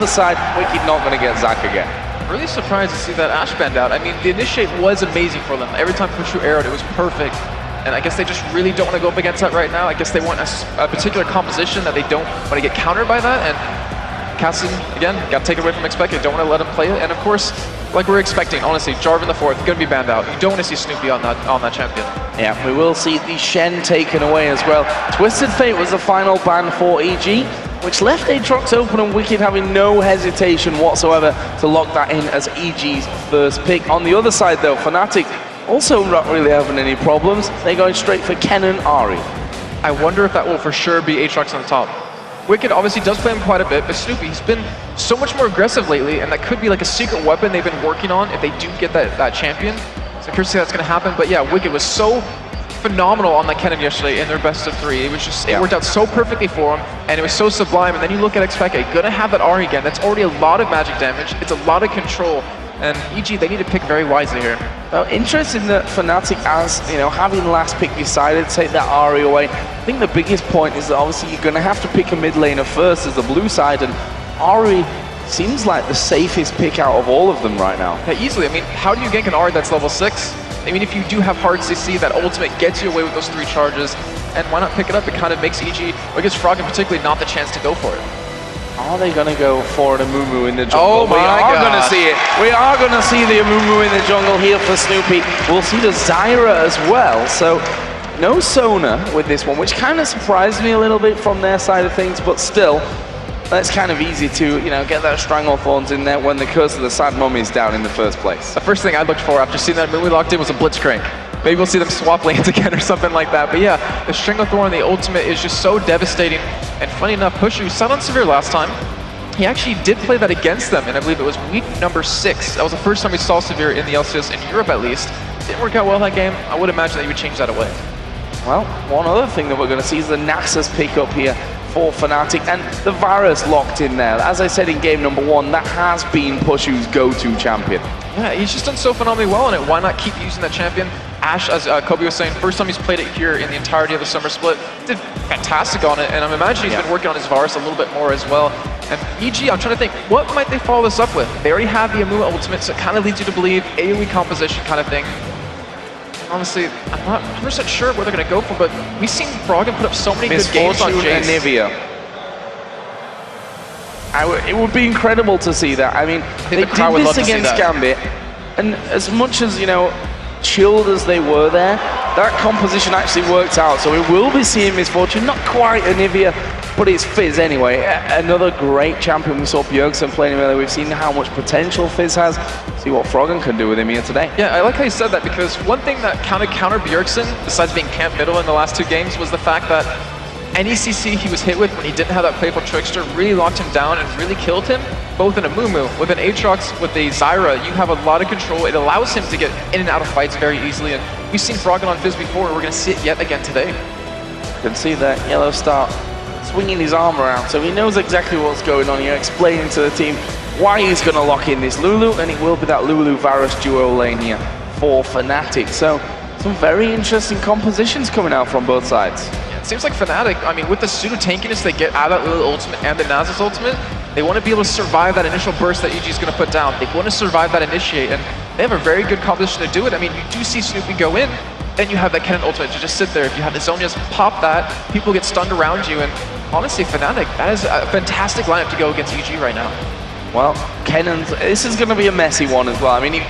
the side, Wickd not going to get Zac again. Really surprised to see that Ashe banned out. I mean, the initiate was amazing for them. Every time Puszu arrowed, it was perfect. And I guess they just really don't want to go up against that right now. I guess they want a particular composition that they don't want to get countered by that. And Cassie, again, got taken away from xPeke. Don't want to let him play it. And of course, like we're expecting, honestly, Jarvan the 4th going to be banned out. You don't want to see Snoopeh on that champion. Yeah, we will see the Shen taken away as well. Twisted Fate was the final ban for EG, which left Aatrox open and Wickd having no hesitation whatsoever to lock that in as EG's first pick. On the other side though, Fnatic also not really having any problems. They're going straight for Kennen Ahri. I wonder if that will for sure be Aatrox on the top. Wickd obviously does play him quite a bit, but Snoopeh, he's been so much more aggressive lately, and that could be like a secret weapon they've been working on if they do get that champion. So I'm curious to see that's going to happen, but yeah, Wickd was so phenomenal on that Kennen yesterday in their best of 3. It was just, it worked out so perfectly for him, and it was so sublime. And then you look at xPeke, gonna have that Ahri again. That's already a lot of magic damage. It's a lot of control, and EG, they need to pick very wisely here. Well, interesting that Fnatic, as you know, having last pick decided to take that Ahri away. I think the biggest point is that obviously you're gonna have to pick a mid laner first as the blue side, and Ahri seems like the safest pick out of all of them right now. Yeah, easily. I mean, how do you gank an Ahri that's level 6? I mean, if you do have hard CC, that ultimate gets you away with those 3 charges, and why not pick it up? It kind of makes EG, or against Froggen particularly, not the chance to go for it. Are they going to go for an Amumu in the jungle? Oh my God. We are going to see it. We are going to see the Amumu in the jungle here for Snoopeh. We'll see the Zyra as well. So no Sona with this one, which kind of surprised me a little bit from their side of things, but still, that's kind of easy to, you know, get that Stranglethorns in there when the Curse of the Sad Mummy is down in the first place. The first thing I looked for after seeing that Amumu locked in was a Blitzcrank. Maybe we'll see them swap lanes again or something like that. But yeah, the Stranglethorn, the ultimate, is just so devastating. And funny enough, Puszu sat on Severe last time. He actually did play that against them, and I believe it was week number 6. That was the first time we saw Severe in the LCS in Europe at least. Didn't work out well that game. I would imagine that you would change that away. Well, one other thing that we're going to see is the Nasus pick up here for Fnatic, and the Varus locked in there. As I said in game number 1, that has been Pushu's go-to champion. Yeah, he's just done so phenomenally well on it. Why not keep using that champion? Ashe, as Kobe was saying, first time he's played it here in the entirety of the summer split, did fantastic on it, and I'm imagining he's been working on his Varus a little bit more as well. And EG, I'm trying to think, what might they follow this up with? They already have the Amumu ultimate, so it kind of leads you to believe AoE composition kind of thing. Honestly, I'm not 100% sure what they're going to go for, but we've seen Froggen put up so many good games on Jace. And Nivea. It would be incredible to see that. I mean, they did this against Gambit, and as much as, you know, chilled as they were there, that composition actually worked out. So we will be seeing Misfortune, not quite a Nivea, but it's Fizz anyway. Another great champion. We saw Bjergsen playing him earlier. We've seen how much potential Fizz has. See what Froggen can do with him here today. Yeah, I like how you said that, because one thing that countered Bjergsen, besides being camp middle in the last 2 games, was the fact that any CC he was hit with when he didn't have that playful Trickster really locked him down and really killed him, both in a Amumu. With an Aatrox, with a Zyra, you have a lot of control. It allows him to get in and out of fights very easily, and we've seen Froggen on Fizz before, and we're going to see it yet again today. You can see that YellOwStaR swinging his arm around, so he knows exactly what's going on here, explaining to the team why he's going to lock in this Lulu, and it will be that Lulu-Varus duo lane here for Fnatic. So some very interesting compositions coming out from both sides. It seems like Fnatic, I mean, with the pseudo-tankiness they get out of that Lulu ultimate and the Nasus ultimate, they want to be able to survive that initial burst that EG is going to put down. They want to survive that initiate, and they have a very good composition to do it. I mean, you do see Snoopeh go in, then you have that Kennen ultimate to just sit there. If you have the Zhonya's pop that, people get stunned around you, and honestly, Fnatic, that is a fantastic lineup to go against EG right now. Well, Kennen's, this is going to be a messy one as well. I mean,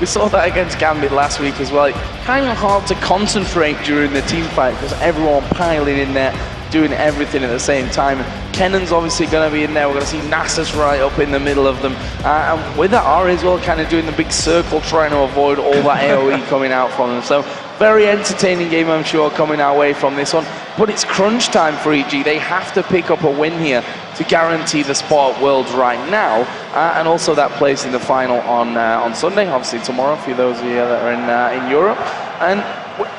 we saw that against Gambit last week as well. It's kind of hard to concentrate during the team fight because everyone piling in there, doing everything at the same time. Kennen's obviously going to be in there. We're going to see Nasus right up in the middle of them. And with that Ahri as well, kind of doing the big circle, trying to avoid all that AoE coming out from them. So very entertaining game, I'm sure, coming our way from this one. But it's crunch time for EG. They have to pick up a win here to guarantee the spot at Worlds right now, and also that place in the final on Sunday, obviously tomorrow for those of you that are in Europe. And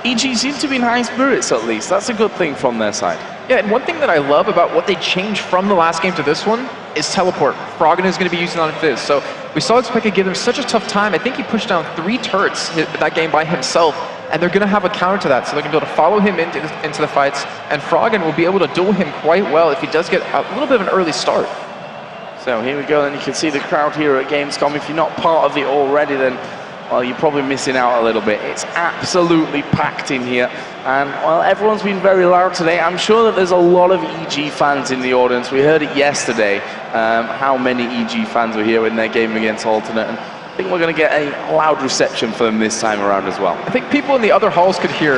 EG seem to be in high spirits at least. That's a good thing from their side. Yeah, and one thing that I love about what they changed from the last game to this one is teleport. Froggen is going to be using on Fizz. So we saw xPeke give them such a tough time. I think he pushed down 3 turrets that game by himself, and they're going to have a counter to that. So they're going to be able to follow him into the fights, and Froggen will be able to duel him quite well if he does get a little bit of an early start. So here we go, and you can see the crowd here at Gamescom. If you're not part of it already, then, well, you're probably missing out a little bit. It's absolutely packed in here. And, well, everyone's been very loud today. I'm sure that there's a lot of EG fans in the audience. We heard it yesterday, how many EG fans were here in their game against Alternate. And I think we're going to get a loud reception for them this time around as well. I think people in the other halls could hear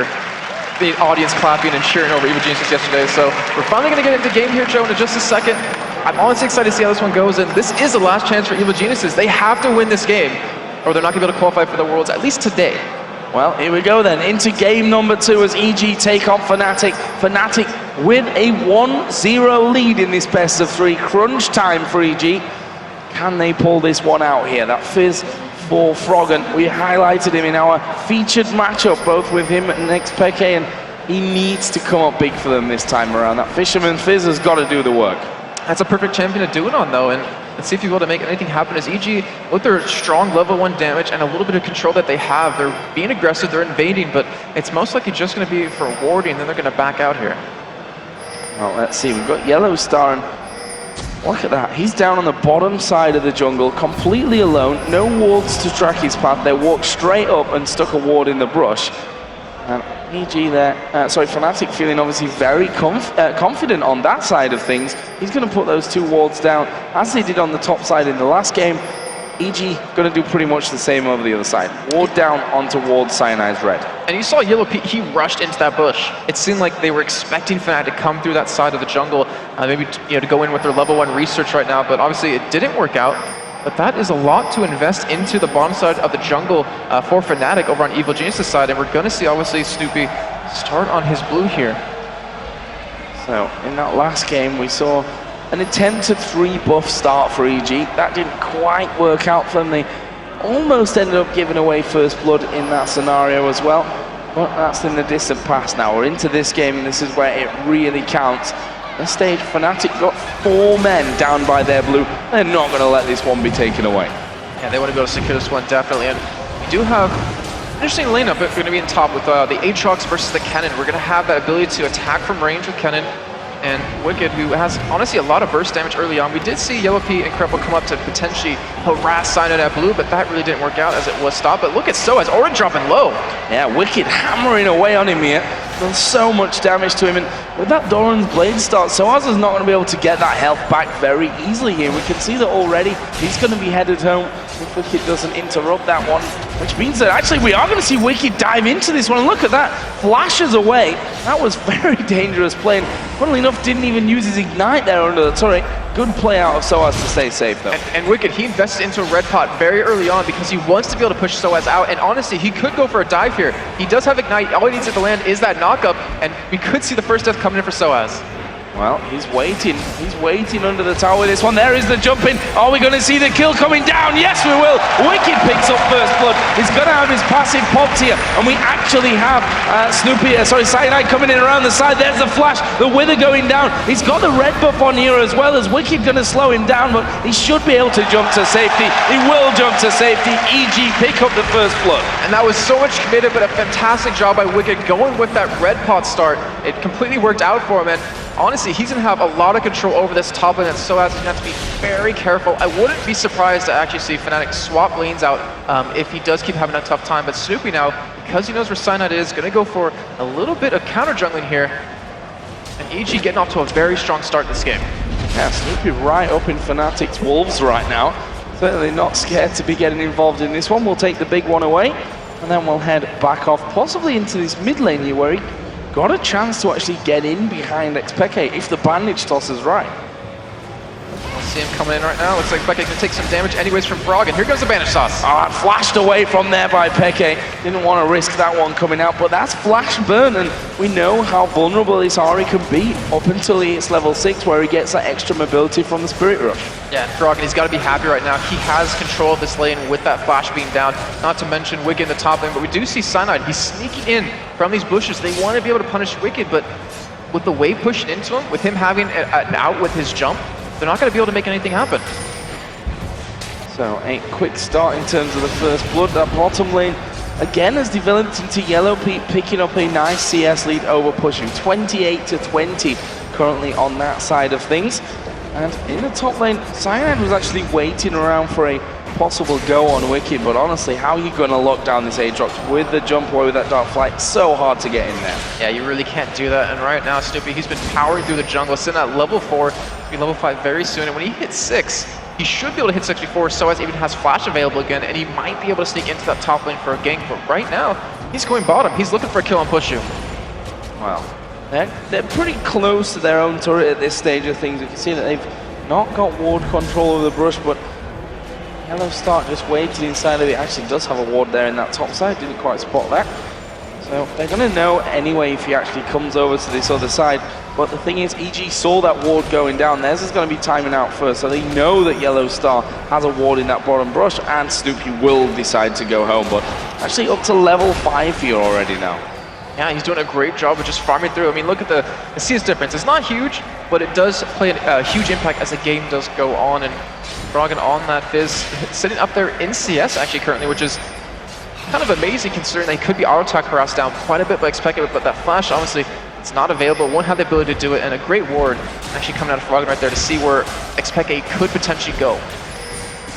the audience clapping and cheering over Evil Geniuses yesterday. So we're finally going to get into the game here, Joe, in just a second. I'm honestly excited to see how this one goes, and this is the last chance for Evil Geniuses. They have to win this game, or they're not going to be able to qualify for the Worlds, at least today. Well, here we go then, into game number 2 as EG take on Fnatic. Fnatic with a 1-0 lead in this best of 3. Crunch time for EG. Can they pull this one out here? That fizz for Froggen. We highlighted him in our featured matchup, both with him and xPeke, and he needs to come up big for them this time around. That Fisherman Fizz has got to do the work. That's a perfect champion to do it on, though, and let's see if you're able to make anything happen as EG, with their strong level 1 damage and a little bit of control that they have, they're being aggressive, they're invading, but it's most likely just going to be for warding, then they're going to back out here. Well, let's see, we've got YellOwStaR, and look at that, he's down on the bottom side of the jungle, completely alone, no wards to track his path. They walked straight up and stuck a ward in the brush. And EG there, Fnatic feeling obviously very confident on that side of things. He's going to put those 2 wards down, as they did on the top side in the last game. EG going to do pretty much the same over the other side. Ward down onto ward Cyanide's red. And you saw Yellowpete, he rushed into that bush. It seemed like they were expecting Fnatic to come through that side of the jungle, maybe to go in with their level 1 research right now, but obviously it didn't work out. But that is a lot to invest into the bottom side of the jungle for Fnatic over on Evil Geniuses' side, and we're going to see, obviously, Snoopeh start on his blue here. So, in that last game, we saw an attempted 3-buff start for EG. That didn't quite work out for them. They almost ended up giving away first blood in that scenario as well. But that's in the distant past now. We're into this game, and this is where it really counts. This stage, Fnatic got 4 men down by their blue. They're not going to let this one be taken away. Yeah, they want to be able to secure this one, definitely. And we do have an interesting lineup. We're going to be in top with the Aatrox versus the Kennen. We're going to have that ability to attack from range with Kennen. And Wickd, who has, honestly, a lot of burst damage early on. We did see Yellowpete and Krepo come up to potentially harass Cyanide at blue, but that really didn't work out as it was stopped. But look at sOAZ, already dropping low. Yeah, Wickd hammering away on him here. Done so much damage to him, and with that Doran's Blade start, sOAZ is not going to be able to get that health back very easily here. We can see that already. He's going to be headed home if Wickd doesn't interrupt that one, which means that actually we are going to see Wickd dive into this one. And look at that, flashes away. That was very dangerous play, and funnily enough, didn't even use his ignite there under the turret. Good play out of sOAZ to stay safe, though. And Wickd, he invested into a red pot very early on because he wants to be able to push sOAZ out, and honestly, he could go for a dive here. He does have ignite, all he needs at the land is that knockup, and we could see the first death coming in for sOAZ. Well, he's waiting under the tower with this one. There is the jump in. Are we going to see the kill coming down? Yes, we will. Wickd picks up first blood. He's going to have his passive popped here, and we actually have Cyanide coming in around the side. There's the flash, the wither going down. He's got the red buff on here as well, as Wickd going to slow him down, but he should be able to jump to safety. He will jump to safety. EG pick up the first blood. And that was so much committed, but a fantastic job by Wickd going with that red pot start. It completely worked out for him, and honestly, he's going to have a lot of control over this top lane, and sOAZ is going to have to be very careful. I wouldn't be surprised to actually see Fnatic swap lanes out if he does keep having a tough time. But Snoopeh now, because he knows where Cyanide is, going to go for a little bit of counter jungling here. And EG getting off to a very strong start this game. Yeah, Snoopeh right up in Fnatic's wolves right now. Certainly not scared to be getting involved in this one. We'll take the big one away, and then we'll head back off, possibly into this mid lane here, where he got a chance to actually get in behind xPeke if the bandage toss is right. See him coming in right now. Looks like xPeke can take some damage anyways from Froggen. Here goes the bandage toss. Flashed away from there by Peke. Didn't want to risk that one coming out, but that's flash burn, and we know how vulnerable this Ahri can be up until it's level 6, where he gets that extra mobility from the Spirit Rush. Yeah, Froggen, he's got to be happy right now. He has control of this lane with that flash being down. Not to mention Wickd in the top lane, but we do see Cyanide. He's sneaking in from these bushes. They want to be able to punish Wickd, but with the wave pushing into him, with him having an out with his jump, they're not going to be able to make anything happen. So a quick start in terms of the first blood. That bottom lane again has developed into Yellowpete, picking up a nice CS lead over Puszu. 28-20 currently on that side of things. And in the top lane, Cyanide was actually waiting around for a possible go on Wickd, but honestly, how are you going to lock down this Aatrox with the jump away with that Dark Flight? So hard to get in there. Yeah, you really can't do that. And right now, Snoopeh, he's been powering through the jungle, sitting at level 4, he'll be level 5 very soon. And when he hits 6, he should be able to hit 6 before sOAZ even has Flash available again, and he might be able to sneak into that top lane for a gank. But right now, he's going bottom. He's looking for a kill on Puszu. Wow. They're pretty close to their own turret at this stage of things. You can see that they've not got ward control of the brush, but YellOwStaR just waited inside of it. Actually does have a ward there in that top side, didn't quite spot that. So they're going to know anyway if he actually comes over to this other side. But the thing is, EG saw that ward going down. Theirs is going to be timing out first, so they know that YellOwStaR has a ward in that bottom brush, and Snoopeh will decide to go home. But actually up to level 5 here already now. Yeah, he's doing a great job of just farming through. I mean, look at the CS difference. It's not huge, but it does play a huge impact as the game does go on. And Froggen on that Fizz, sitting up there in CS actually currently, which is kind of amazing considering they could be auto-attack harassed down quite a bit by xPeke, but that Flash, obviously, it's not available. Won't have the ability to do it, and a great ward actually coming out of Froggen right there to see where xPeke could potentially go.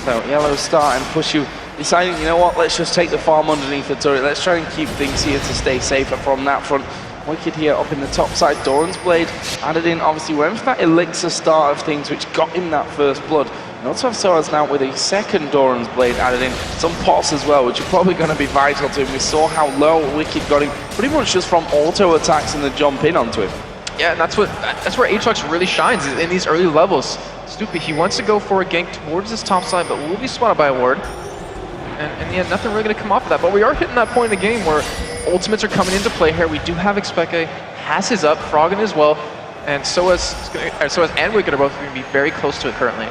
So YellOwStaR and Puszu deciding, you know what, let's just take the farm underneath the turret. Let's try and keep things here to stay safer from that front. Wickd here up in the top side. Doran's Blade added in, obviously went for that elixir start of things, which got him that first blood. And also have sOAZ now with a second Doran's Blade added in. Some pots as well, which are probably going to be vital to him. We saw how low Wickd got him, pretty much just from auto attacks and the jump in onto him. Yeah, and that's where Aatrox really shines, is in these early levels. Snoopeh, he wants to go for a gank towards his top side, but will be spotted by a ward. And yeah, nothing really going to come off of that. But we are hitting that point in the game where ultimates are coming into play here. We do have xPeke, has his up, Froggen as well, and sOAZ and Wickd are both going to be very close to it currently.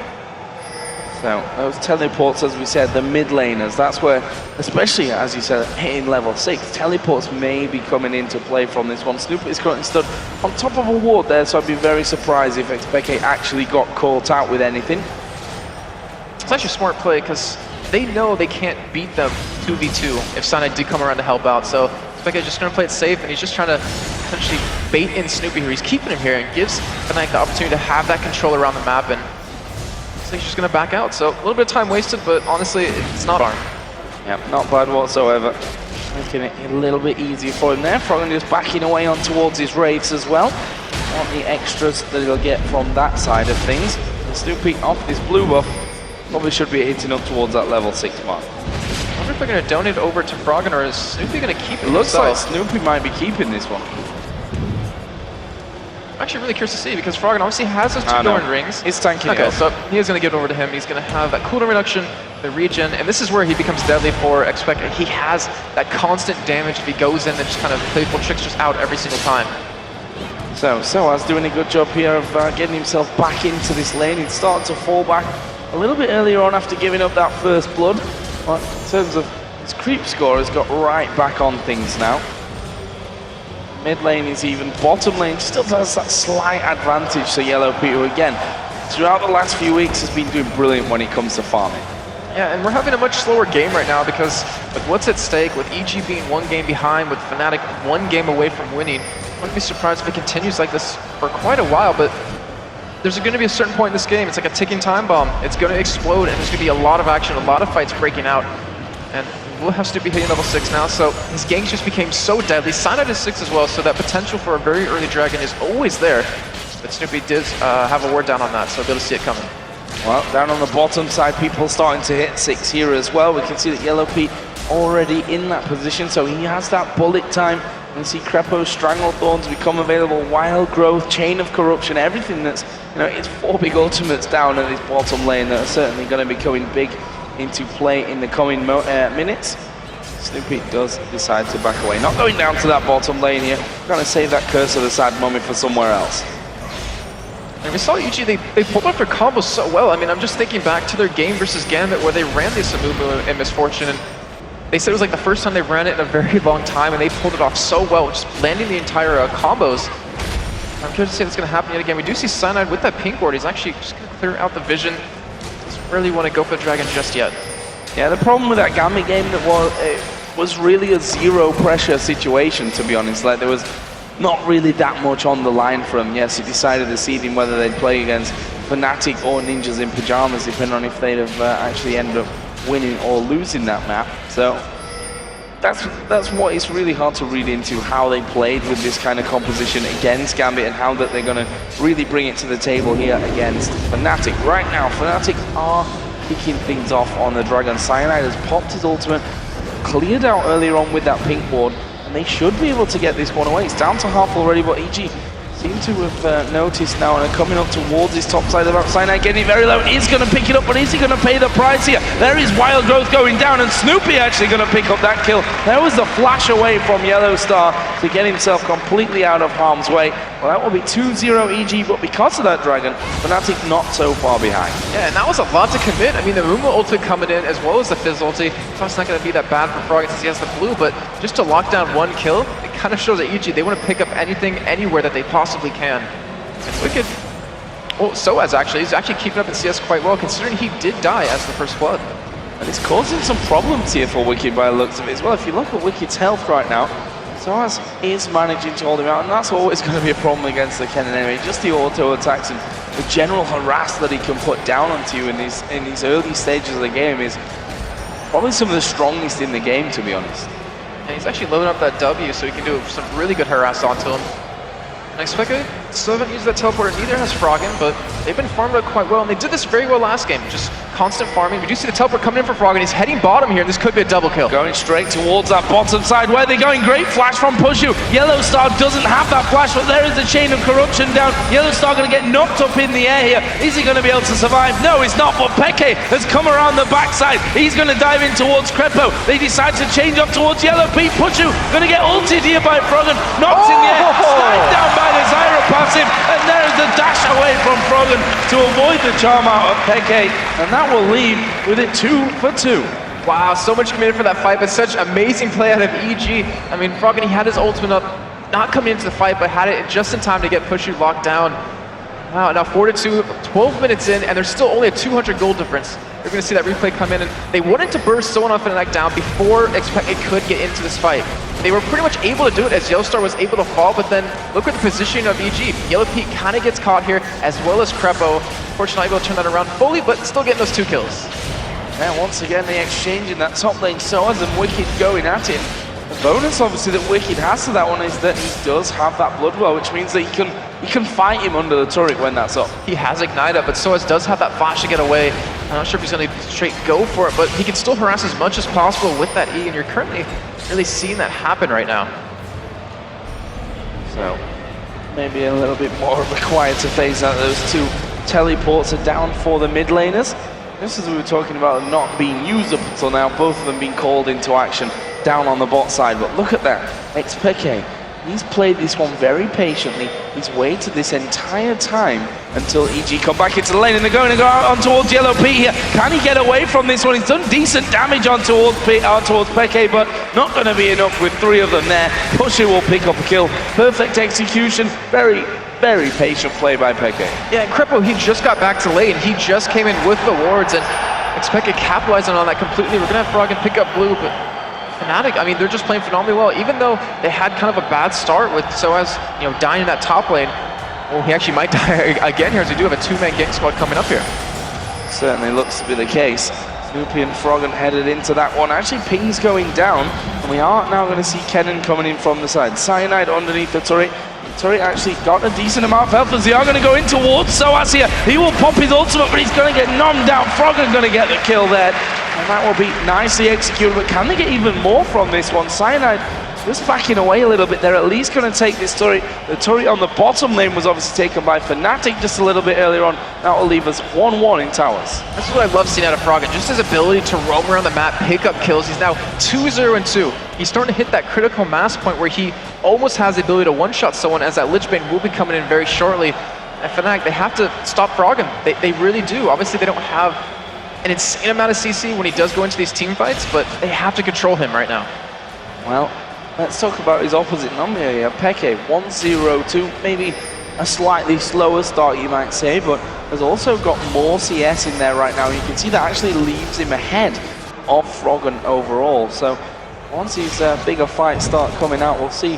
So those teleports, as we said, the mid laners, that's where, especially as you said, hitting level 6, teleports may be coming into play from this one. Snoopeh is currently stood on top of a ward there, so I'd be very surprised if xPeke actually got caught out with anything. It's actually a smart play because they know they can't beat them 2v2 if Cyanide did come around to help out. So xPeke is just going to play it safe, and he's just trying to essentially bait in Snoopeh here. He's keeping him here and gives Fnatic the opportunity to have that control around the map, and he's just going to back out. So a little bit of time wasted, but honestly, it's not harm. Yep, not bad whatsoever. Making it a little bit easier for him there. Froggen just backing away on towards his Wraiths as well. Want the extras that he'll get from that side of things. And Snoopeh off this blue buff. Probably should be hitting up towards that level 6 mark. I wonder if they're going to donate over to Froggen, or is Snoopeh going to keep it? It looks like Snoopeh might be keeping this one. I'm actually really curious to see, because Froggen obviously has those 2 Doran rings. He's tanking okay, it. So he is going to give it over to him. He's going to have that cooldown reduction, the regen, and this is where he becomes deadly for xPeke. He has that constant damage if he goes in and just kind of playful tricks just out every single time. So sOAZ doing a good job here of getting himself back into this lane. He'd started to fall back a little bit earlier on after giving up that first blood. But in terms of his creep score, has got right back on things now. Mid lane is even, bottom lane still has that slight advantage to Yellowpete, who again, throughout the last few weeks has been doing brilliant when it comes to farming. Yeah, and we're having a much slower game right now because with what's at stake, with EG being 1 game behind, with Fnatic 1 game away from winning, I wouldn't be surprised if it continues like this for quite a while, but there's going to be a certain point in this game, it's like a ticking time bomb. It's going to explode, and there's going to be a lot of action, a lot of fights breaking out. And we'll have Snoopeh hitting level 6 now, so his ganks just became so deadly. Cyanide is 6 as well, so that potential for a very early dragon is always there. But Snoopeh did have a ward down on that, so we'll be able to see it coming. Well, down on the bottom side, people starting to hit 6 here as well. We can see that Yellowpete already in that position, so he has that bullet time. You can see Krepo, Stranglethorns become available, Wild Growth, Chain of Corruption, everything that's, you know, it's 4 big ultimates down at this bottom lane that are certainly going to be coming big into play in the coming minutes. Snoopeh does decide to back away. Not going down to that bottom lane here. Going to save that Curse of the Sad Mummy for somewhere else. And we saw EG, they pulled off their combos so well. I mean, I'm just thinking back to their game versus Gambit where they ran this Snoopeh in Misfortune, and they said it was like the first time they ran it in a very long time, and they pulled it off so well, just landing the entire combos. I'm curious to see if it's going to happen yet again. We do see Cyanide with that pink ward. He's actually just going to clear out the vision. Doesn't really want to go for the dragon just yet. Yeah, the problem with that Gambit game was really a zero pressure situation, to be honest. Like, there was not really that much on the line for him. Yes, he decided this evening whether they'd play against Fnatic or Ninjas in Pajamas, depending on if they'd have actually ended up winning or losing that map. So that's what it's really hard to read into, how they played with this kind of composition against Gambit and how that they're going to really bring it to the table here against Fnatic. Right now, Fnatic are kicking things off on the Dragon. Cyanide has popped his ultimate, cleared out earlier on with that pink ward, and they should be able to get this one away. It's down to half already, but EG seem to have noticed now and are coming up towards his top side of the map. Cyanide getting it very low. He's going to pick it up, but is he going to pay the price here? There is Wild Growth going down, and Snoopeh actually going to pick up that kill. There was the flash away from YellOwStaR to get himself completely out of harm's way. Well, that will be 2-0 EG, but because of that Dragon, Fnatic not so far behind. Yeah, and that was a lot to commit. I mean, the Rumor ulti coming in as well as the Fizz ulti. So it's not going to be that bad for Froggen since he has the blue, but just to lock down one kill, it kind of shows that EG, they want to pick up anything, anywhere that they possibly can. And Wickd, well, sOAZ actually, he's actually keeping up in CS quite well, considering he did die as the first blood. And it's causing some problems here for Wickd by the looks of it as well. If you look at Wicked's health right now, sOAZ is managing to hold him out, and that's always going to be a problem against the Kennen enemy. Just the auto attacks and the general harass that he can put down onto you in these early stages of the game is probably some of the strongest in the game, to be honest. And he's actually loading up that W, so he can do some really good harass onto him. And xPeke still haven't used that teleporter, neither has Froggen, but they've been farming it quite well, and they did this very well last game, just constant farming. We do see the teleport coming in for Froggen, he's heading bottom here, and this could be a double kill. Going straight towards that bottom side, where they're going, great flash from Puszu. YellOwStaR doesn't have that flash, but there is a chain of corruption down. YellOwStaR going to get knocked up in the air here. Is he going to be able to survive? No, he's not, but Peke has come around the backside. He's going to dive in towards Krepo. They decide to change up towards Yellowpete. Puszu going to get ulted here by Froggen, knocked in the air, sniped down by the Zyra passive, and there is the dash away from Froggen to avoid the charm out of Peke, and that will leave with it 2 for 2. Wow, so much committed for that fight, but such amazing play out of EG. I mean, Froggen, he had his ultimate up, not coming into the fight, but had it just in time to get Puszu locked down. Wow, now 4-2, 12 minutes in, and there's still only a 200 gold difference. You're going to see that replay come in, and they wanted to burst someone off Fnatic down before xPeke could get into this fight. They were pretty much able to do it as YellOwStaR was able to fall, but then look at the positioning of EG. Yellowpete kind of gets caught here, as well as Krepo. Unfortunately, not able to turn that around fully, but still getting those 2 kills. And once again, they exchange in that top lane, sOAZ and Wickd going at it. The bonus, obviously, that Wickd has to that one is that he does have that blood well, which means that he can fight him under the turret when that's up. He has Ignite up, but sOAZ does have that flash to get away. I'm not sure if he's going to straight go for it, but he can still harass as much as possible with that E, and you're currently really seeing that happen right now. So, maybe a little bit more of a quieter phase out. Those 2 teleports are down for the mid laners. Just as we were talking about not being used up until now, both of them being called into action down on the bot side. But look at that, xPeke, he's played this one very patiently. He's waited this entire time until EG come back into the lane, and they're going to go out on towards Yellowpete here. Can he get away from this one? He's done decent damage on towards Peke, but not going to be enough with 3 of them there. Puszu will pick up a kill. Perfect execution. Very patient play by Peke. Yeah, and Krepo, he just got back to lane. He just came in with the wards, and xPeke capitalizing on that completely. We're going to have Froggen pick up blue, but Fnatic, I mean, they're just playing phenomenally well. Even though they had kind of a bad start with sOAZ, you know, dying in that top lane. Well, he actually might die again here, as we do have a 2-man gang squad coming up here. Certainly looks to be the case. Snoopeh and Froggen headed into that one. Actually, ping's going down, and we are now going to see Kennen coming in from the side. Cyanide underneath the turret. The turret actually got a decent amount of health, as they are going to go in towards sOAZ here. He will pop his ultimate, but he's going to get nommed out. Froggen going to get the kill there, and that will be nicely executed. But can they get even more from this one? Cyanide just backing away a little bit. They're at least going to take this turret. The turret on the bottom lane was obviously taken by Fnatic just a little bit earlier on. That will leave us 1-1 in towers. This is what I love seeing out of Froggen. Just his ability to roam around the map, pick up kills. He's now 2-0-2. He's starting to hit that critical mass point where he almost has the ability to one-shot someone, as that Lich Bane will be coming in very shortly. And Fnatic, they have to stop Froggen. They really do. Obviously, they don't have an insane amount of CC when he does go into these team fights, but they have to control him right now. Well, let's talk about his opposite number here. Peke, 1-0-2, maybe a slightly slower start, you might say, but has also got more CS in there right now. You can see that actually leaves him ahead of Froggen overall. So once these bigger fights start coming out, we'll see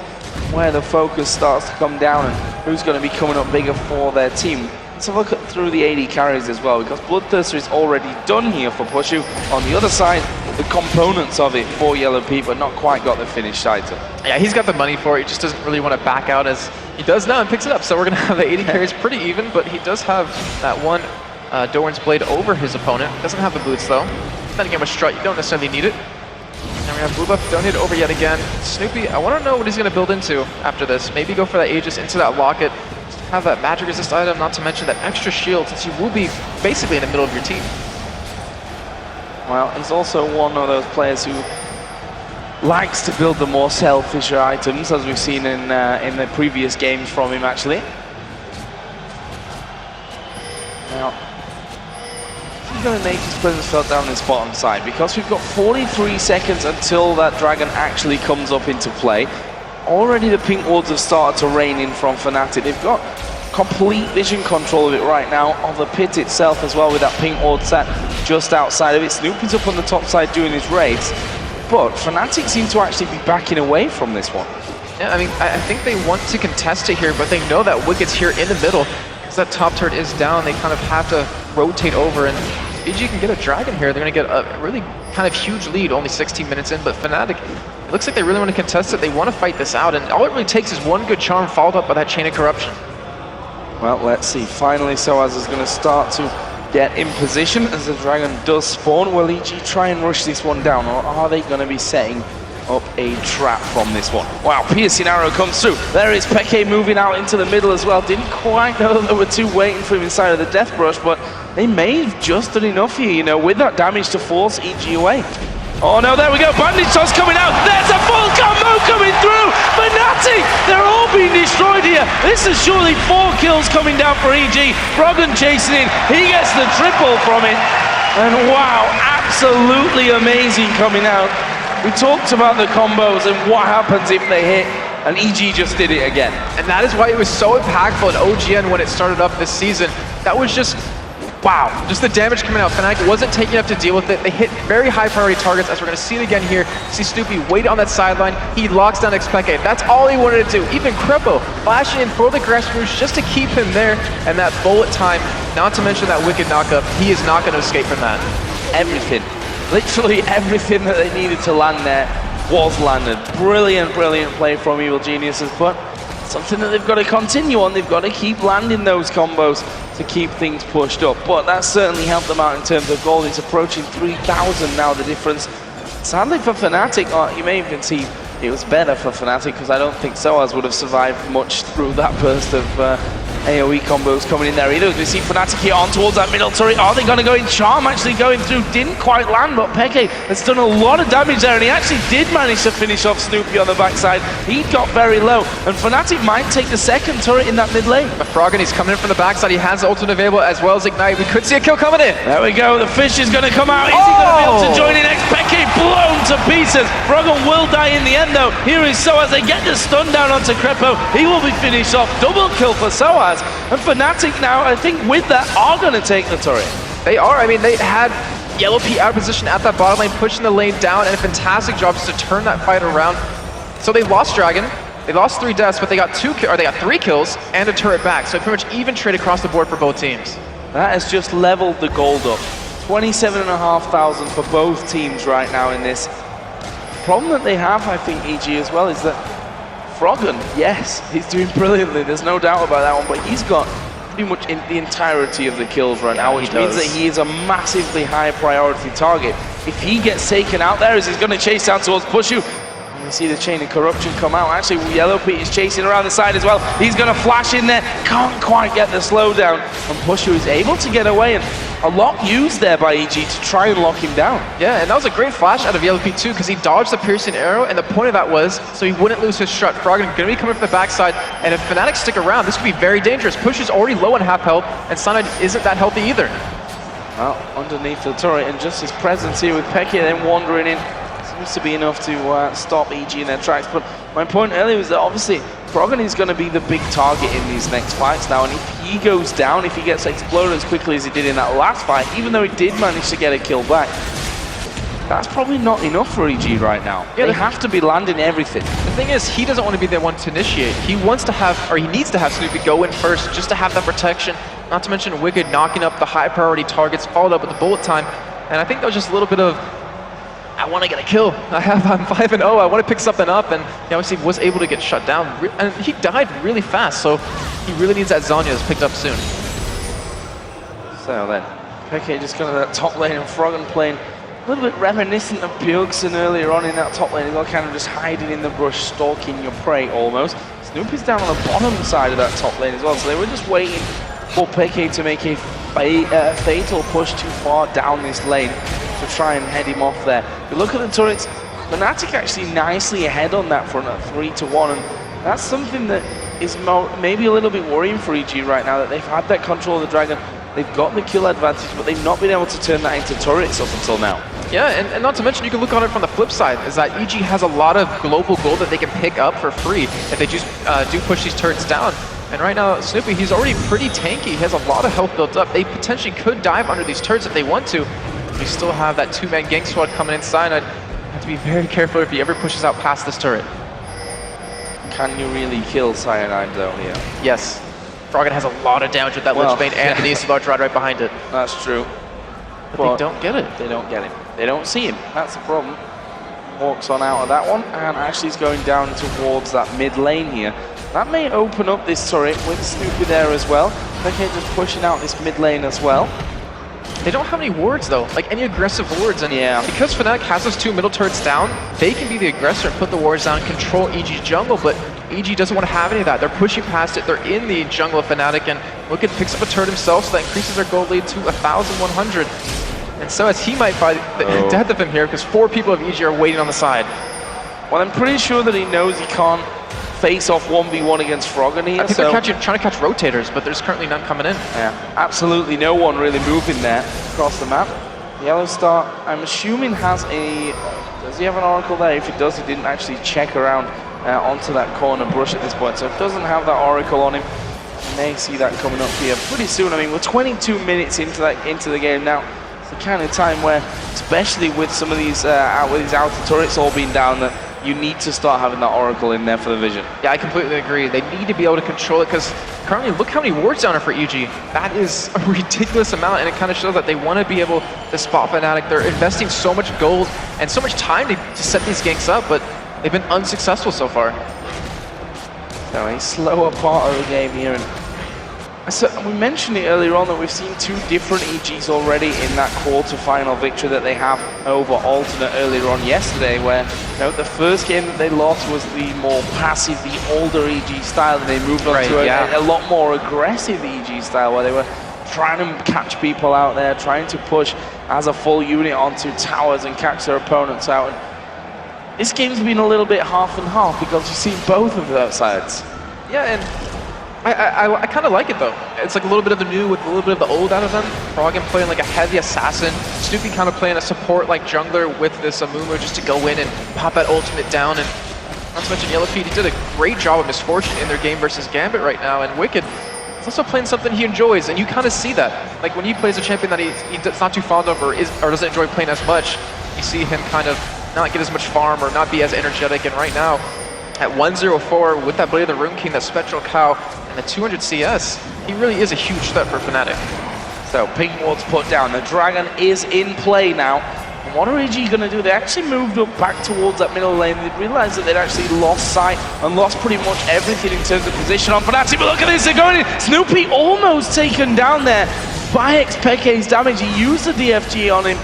where the focus starts to come down and who's going to be coming up bigger for their team. Let's have a look through the AD carries as well, because Bloodthirster is already done here for Puszu. On the other side, the components of it for Yellowpete, but not quite got the finished item. Yeah, he's got the money for it. He just doesn't really want to back out as he does now and picks it up. So we're going to have the AD carries pretty even, but he does have that one Doran's Blade over his opponent. Doesn't have the boots though. Then again with Strut, you don't necessarily need it. Now we have blue buff donated over yet again. Snoopeh, I want to know what he's going to build into after this. Maybe go for that Aegis into that Locket. Have that magic resist item, not to mention that extra shield, since you will be basically in the middle of your team. Well, he's also one of those players who likes to build the more selfisher items, as we've seen in the previous games from him, actually. Now, he's going to make his presence felt down this bottom side, because we've got 43 seconds until that dragon actually comes up into play. Already the pink wards have started to rain in from Fnatic. They've got complete vision control of it right now, of the pit itself as well, with that pink ward set just outside of it. Snoopeh's up on the top side doing his raids, but Fnatic seem to actually be backing away from this one. Yeah, I mean, I think they want to contest it here, but they know that Wicked's here in the middle. Because that top turret is down, they kind of have to rotate over, and EG can get a dragon here. They're going to get a really kind of huge lead, only 16 minutes in, but Fnatic, it looks like they really want to contest it. They want to fight this out, and all it really takes is one good charm followed up by that chain of corruption. Well, let's see. Finally, sOAZ is going to start to get in position as the dragon does spawn. Will EG try and rush this one down, or are they going to be setting up a trap from this one? Wow, piercing arrow comes through. There is xPeke moving out into the middle as well. Didn't quite know that there were two waiting for him inside of the death brush, but they may have just done enough here, you know, with that damage to force EG away. Oh no, there we go, bandage toss coming out, there's a full combo coming through! Fnatic, they're all being destroyed here. This is surely 4 kills coming down for EG. Froggen chasing in, he gets the triple from it. And wow, absolutely amazing coming out. We talked about the combos and what happens if they hit, and EG just did it again. And that is why it was so impactful in OGN when it started up this season. That was just, wow, just the damage coming out. Fnatic wasn't taking enough to deal with it. They hit very high priority targets, as we're going to see it again here. See Snoopeh wait on that sideline. He locks down xPeke. That's all he wanted to do. Even Krepo flashing in for the grass rouge just to keep him there. And that bullet time, not to mention that Wicked knockup, he is not going to escape from that. Everything. Literally everything that they needed to land there was landed. Brilliant, brilliant play from Evil Geniuses, but something that they've got to continue on. They've got to keep landing those combos to keep things pushed up. But that certainly helped them out in terms of gold. It's approaching 3,000 now, the difference. Sadly for Fnatic, you may even see it was better for Fnatic, because I don't think sOAZ would have survived much through that burst of AoE combos coming in there either. We see Fnatic here on towards that middle turret. Are they going to go in? Charm actually going through, didn't quite land, but xPeke has done a lot of damage there, and he actually did manage to finish off Snoopeh on the backside. He got very low, and Fnatic might take the second turret in that mid lane. But Froggen, he's coming in from the backside. He has the ultimate available as well as Ignite. We could see a kill coming in. There we go. The fish is going to come out. Is he going to be able to join in? xPeke blown to pieces. Froggen will die in the end, though. Here is sOAZ. They get the stun down onto Krepo. He will be finished off. Double kill for sOAZ. And Fnatic now, I think with that, are going to take the turret. They are. I mean, they had Yellowpete out of position at that bottom lane, pushing the lane down, and a fantastic job just to turn that fight around. So they lost Dragon. They lost 3 deaths, but they got 3 kills and a turret back. So pretty much even trade across the board for both teams. That has just leveled the gold up. 27,500 for both teams right now in this. The problem that they have, I think, EG as well, is that Froggen, yes, he's doing brilliantly, there's no doubt about that one, but he's got pretty much in the entirety of the kills right now, which means that he is a massively high priority target. If he gets taken out there, as he's going to chase down towards Puszu, you see the chain of corruption come out. Actually, Yellowpete is chasing around the side as well. He's going to flash in there, can't quite get the slowdown, and Puszu is able to get away, and a lot used there by EG to try and lock him down. Yeah, and that was a great flash out of Yellowpete too, because he dodged the piercing arrow, and the point of that was so he wouldn't lose his Strut. Froggen going to be coming from the backside, and if Fnatic stick around, this could be very dangerous. Pushu's already low on half health, and Cyanide isn't that healthy either. Well, underneath the turret, and just his presence here with xPeke then wandering in seems to be enough to stop EG in their tracks. But my point earlier was that obviously Froggen is going to be the big target in these next fights now, and if he goes down, if he gets exploded as quickly as he did in that last fight, even though he did manage to get a kill back, that's probably not enough for EG right now. Yeah, they have to be landing everything. The thing is, he doesn't want to be the one to initiate. He wants to have, or he needs to have Snoopeh go in first just to have that protection. Not to mention Wickd knocking up the high priority targets, followed up with the bullet time. And I think that was just a little bit of, I want to get a kill. I'm 5-0, I want to pick something up. And he obviously was able to get shut down. And he died really fast, so he really needs that Zhonya's picked up soon. So then, xPeke just going to that top lane and Froggen playing a little bit reminiscent of Bjergsen earlier on in that top lane. He's all kind of just hiding in the brush, stalking your prey almost. Snoopeh's down on the bottom side of that top lane as well, so they were just waiting for xPeke to make a fatal push too far down this lane to try and head him off there. If you look at the turrets, Fnatic actually nicely ahead on that front at 3-1, and that's something that is maybe a little bit worrying for EG right now, that they've had that control of the Dragon, they've got the kill advantage, but they've not been able to turn that into turrets up until now. Yeah, and not to mention, you can look on it from the flip side, is that EG has a lot of global gold that they can pick up for free if they just do push these turrets down. And right now, Snoopeh, he's already pretty tanky. He has a lot of health built up. They potentially could dive under these turrets if they want to. But you still have that two-man gang squad coming inside. I'd have to be very careful if he ever pushes out past this turret. Can you really kill Cyanide though here? Yes. Froggen has a lot of damage with that Lich Bane and the Ace Large Rod right behind it. That's true. But they don't get it. They don't get him. They don't see him. That's the problem. Walks on out of that one, and actually is going down towards that mid lane here. That may open up this turret with Snoopeh there as well. xPeke just pushing out this mid lane as well. They don't have any wards though, like any aggressive wards, and because Fnatic has those two middle turrets down, they can be the aggressor and put the wards down and control EG's jungle, but EG doesn't want to have any of that. They're pushing past it, they're in the jungle of Fnatic, and Wickd picks up a turret himself, so that increases their gold lead to 1,100. And so as he might find the death of him here, because 4 people of EG are waiting on the side. Well, I'm pretty sure that he knows he can't face off 1v1 against Froggen here. I think they're trying to catch rotators, but there's currently none coming in. Yeah, absolutely no one really moving there across the map. YellOwStaR, I'm assuming, has a... Does he have an Oracle there? If he does, he didn't actually check around onto that corner brush at this point. So if he doesn't have that Oracle on him, you may see that coming up here pretty soon. I mean, we're 22 minutes into the game now. It's the kind of time where, especially with some of these outer turrets all being down, that you need to start having that Oracle in there for the vision. Yeah, I completely agree. They need to be able to control it, because currently, look how many wards down are for EG. That is a ridiculous amount, and it kind of shows that they want to be able to spot Fnatic. They're investing so much gold and so much time to set these ganks up, but they've been unsuccessful so far. So a slower part of the game here. And so we mentioned it earlier on that we've seen 2 different EGs already in that quarter-final victory that they have over Alternate earlier on yesterday, where the first game that they lost was the more passive, the older EG style, and they moved on to a lot more aggressive EG style, where they were trying to catch people out there, trying to push as a full unit onto towers and catch their opponents out. And this game's been a little bit half and half, because you've seen both of those sides. Yeah, and I kind of like it though. It's like a little bit of the new with a little bit of the old out of them. Froggen playing like a heavy assassin. Snoopeh kind of playing a support like jungler with this Amumu just to go in and pop that ultimate down. And not to mention Yellowpete, he did a great job of Misfortune in their game versus Gambit right now. And Wickd is also playing something he enjoys, and you kind of see that. Like when he plays a champion that he's not too fond of or doesn't enjoy playing as much, you see him kind of not get as much farm or not be as energetic. And right now, at 104 with that Blade of the Rune King, that Spectral Cow, and the 200 CS, he really is a huge threat for Fnatic. So pink ward's put down. The Dragon is in play now. And what are EG going to do? They actually moved up back towards that middle lane. They realized that they'd actually lost sight and lost pretty much everything in terms of position on Fnatic. But look at this, they're going in. Snoopeh almost taken down there by xPeke's damage. He used the DFG on him.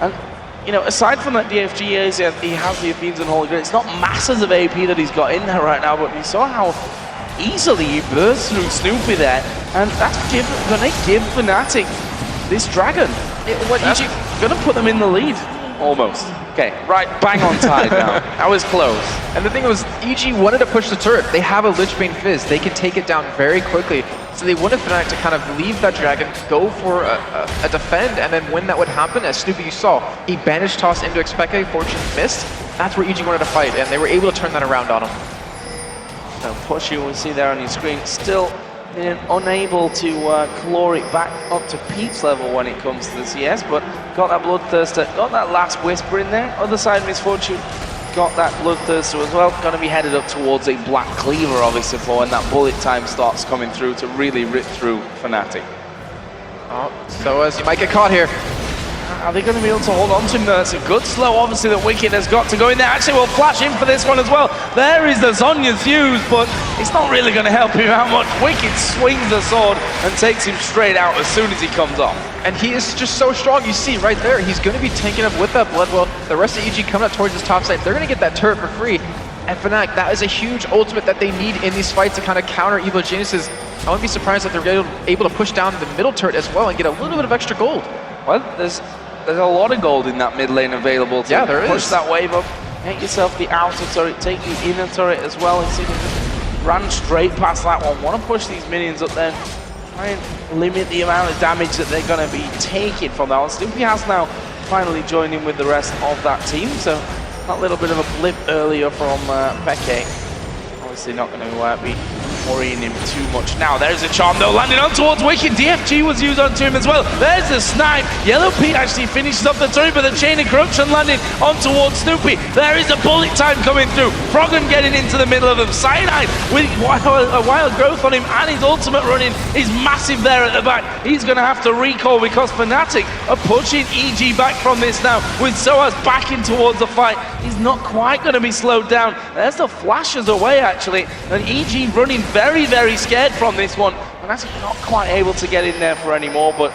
And aside from that DFG, he has the Athenes and Holy Grail. It's not masses of AP that he's got in there right now, but you saw how easily he burst through Snoopeh there, and that's going to give Fnatic this Dragon. That's going to put them in the lead, almost. Okay, right, bang on tide now. That was close. And the thing was, EG wanted to push the turret. They have a Lich Bane Fizz. They can take it down very quickly. So they wanted Fnatic to kind of leave that Dragon, go for a defend, and then when that would happen, as Snoopeh you saw, he bandage tossed into xPeke, Fortune missed. That's where EG wanted to fight, and they were able to turn that around on him. So Puszu, we see there on your screen, still been unable to claw it back up to Pete's level when it comes to the CS, but got that Bloodthirster, got that last Whisper in there. Other side, Misfortune got that Bloodthirster as well. Going to be headed up towards a Black Cleaver, obviously, for when that bullet time starts coming through to really rip through Fnatic. Oh, sOAZ, you might get caught here. Are they going to be able to hold on to him? That's a good slow, obviously, that Wickd has got to go in there. Actually, we'll flash in for this one as well. There is the Zhonya's fuse, but it's not really going to help him out much. Wickd swings the sword and takes him straight out as soon as he comes off. And he is just so strong. You see right there, he's going to be tanking up with that blood. Well, the rest of EG coming up towards his top side, they're going to get that turret for free. And Fnatic, that is a huge ultimate that they need in these fights to kind of counter Evil Geniuses. I wouldn't be surprised if they're able to push down the middle turret as well and get a little bit of extra gold. Well, there's a lot of gold in that mid lane available to push that wave up. Get yourself the outer turret, take the inner turret as well. And see, just ran straight past that one. Want to push these minions up there, try and limit the amount of damage that they're going to be taking from that one. Snoopeh has now finally joined in with the rest of that team, so that little bit of a blip earlier from xPeke. Obviously not going to be worrying him too much now. There's a charm though, landing on towards Wickd. DFG was used onto him as well. There's the snipe. YellOwPete actually finishes up the turret, but the chain of corruption landing on towards Snoopeh. There is a bullet time coming through. Froggen getting into the middle of them. Cyanide with a wild growth on him, and his ultimate running is massive there at the back. He's going to have to recall because Fnatic are pushing EG back from this now, with sOAZ backing towards the fight. He's not quite going to be slowed down. There's the flashes away actually, and EG running very, very scared from this one. And that's not quite able to get in there for any more, but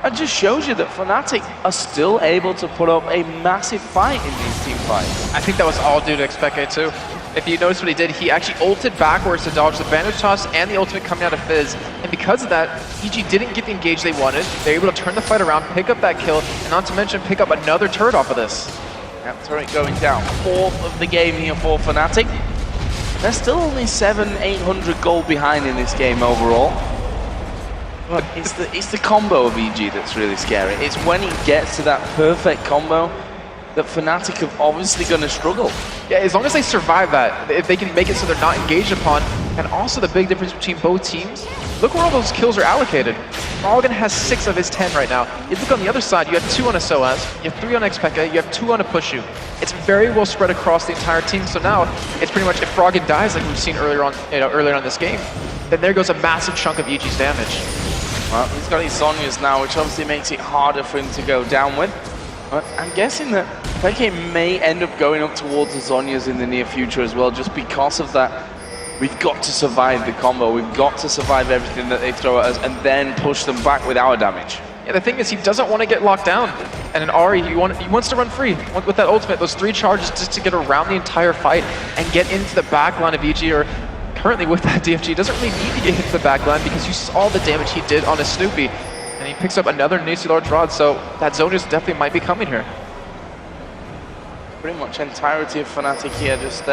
it just shows you that Fnatic are still able to put up a massive fight in these team fights. I think that was all due to xPeke too. If you notice what he did, he actually ulted backwards to dodge the bandage toss and the ultimate coming out of Fizz. And because of that, EG didn't get the engage they wanted. They were able to turn the fight around, pick up that kill, and not to mention pick up another turret off of this. That turret going down. Fourth of the game here for Fnatic. They're still only 700-800 gold behind in this game overall. But it's the combo of EG that's really scary. It's when he gets to that perfect combo that Fnatic are obviously going to struggle. Yeah, as long as they survive that, if they can make it so they're not engaged upon, and also the big difference between both teams, look where all those kills are allocated. Froggen has 6 of his 10 right now. You look on the other side, you have 2 on a sOAZ, you have 3 on xPeke, you have 2 on a Puszu. It's very well spread across the entire team, so now it's pretty much if Froggen dies like we've seen earlier on in this game, then there goes a massive chunk of EG's damage. Well, he's got his Zhonya's now, which obviously makes it harder for him to go down with. But I'm guessing that xPeke may end up going up towards the Zhonya's in the near future as well, just because of that. We've got to survive the combo. We've got to survive everything that they throw at us and then push them back with our damage. Yeah, the thing is, he doesn't want to get locked down. And in Ahri, he wants to run free. With that ultimate, those 3 charges just to get around the entire fight and get into the back line of EG, or currently with that DFG, doesn't really need to get into the back line because you saw the damage he did on a Snoopeh. And he picks up another nasty large rod, so that Zhonya's definitely might be coming here. Pretty much entirety of Fnatic here, just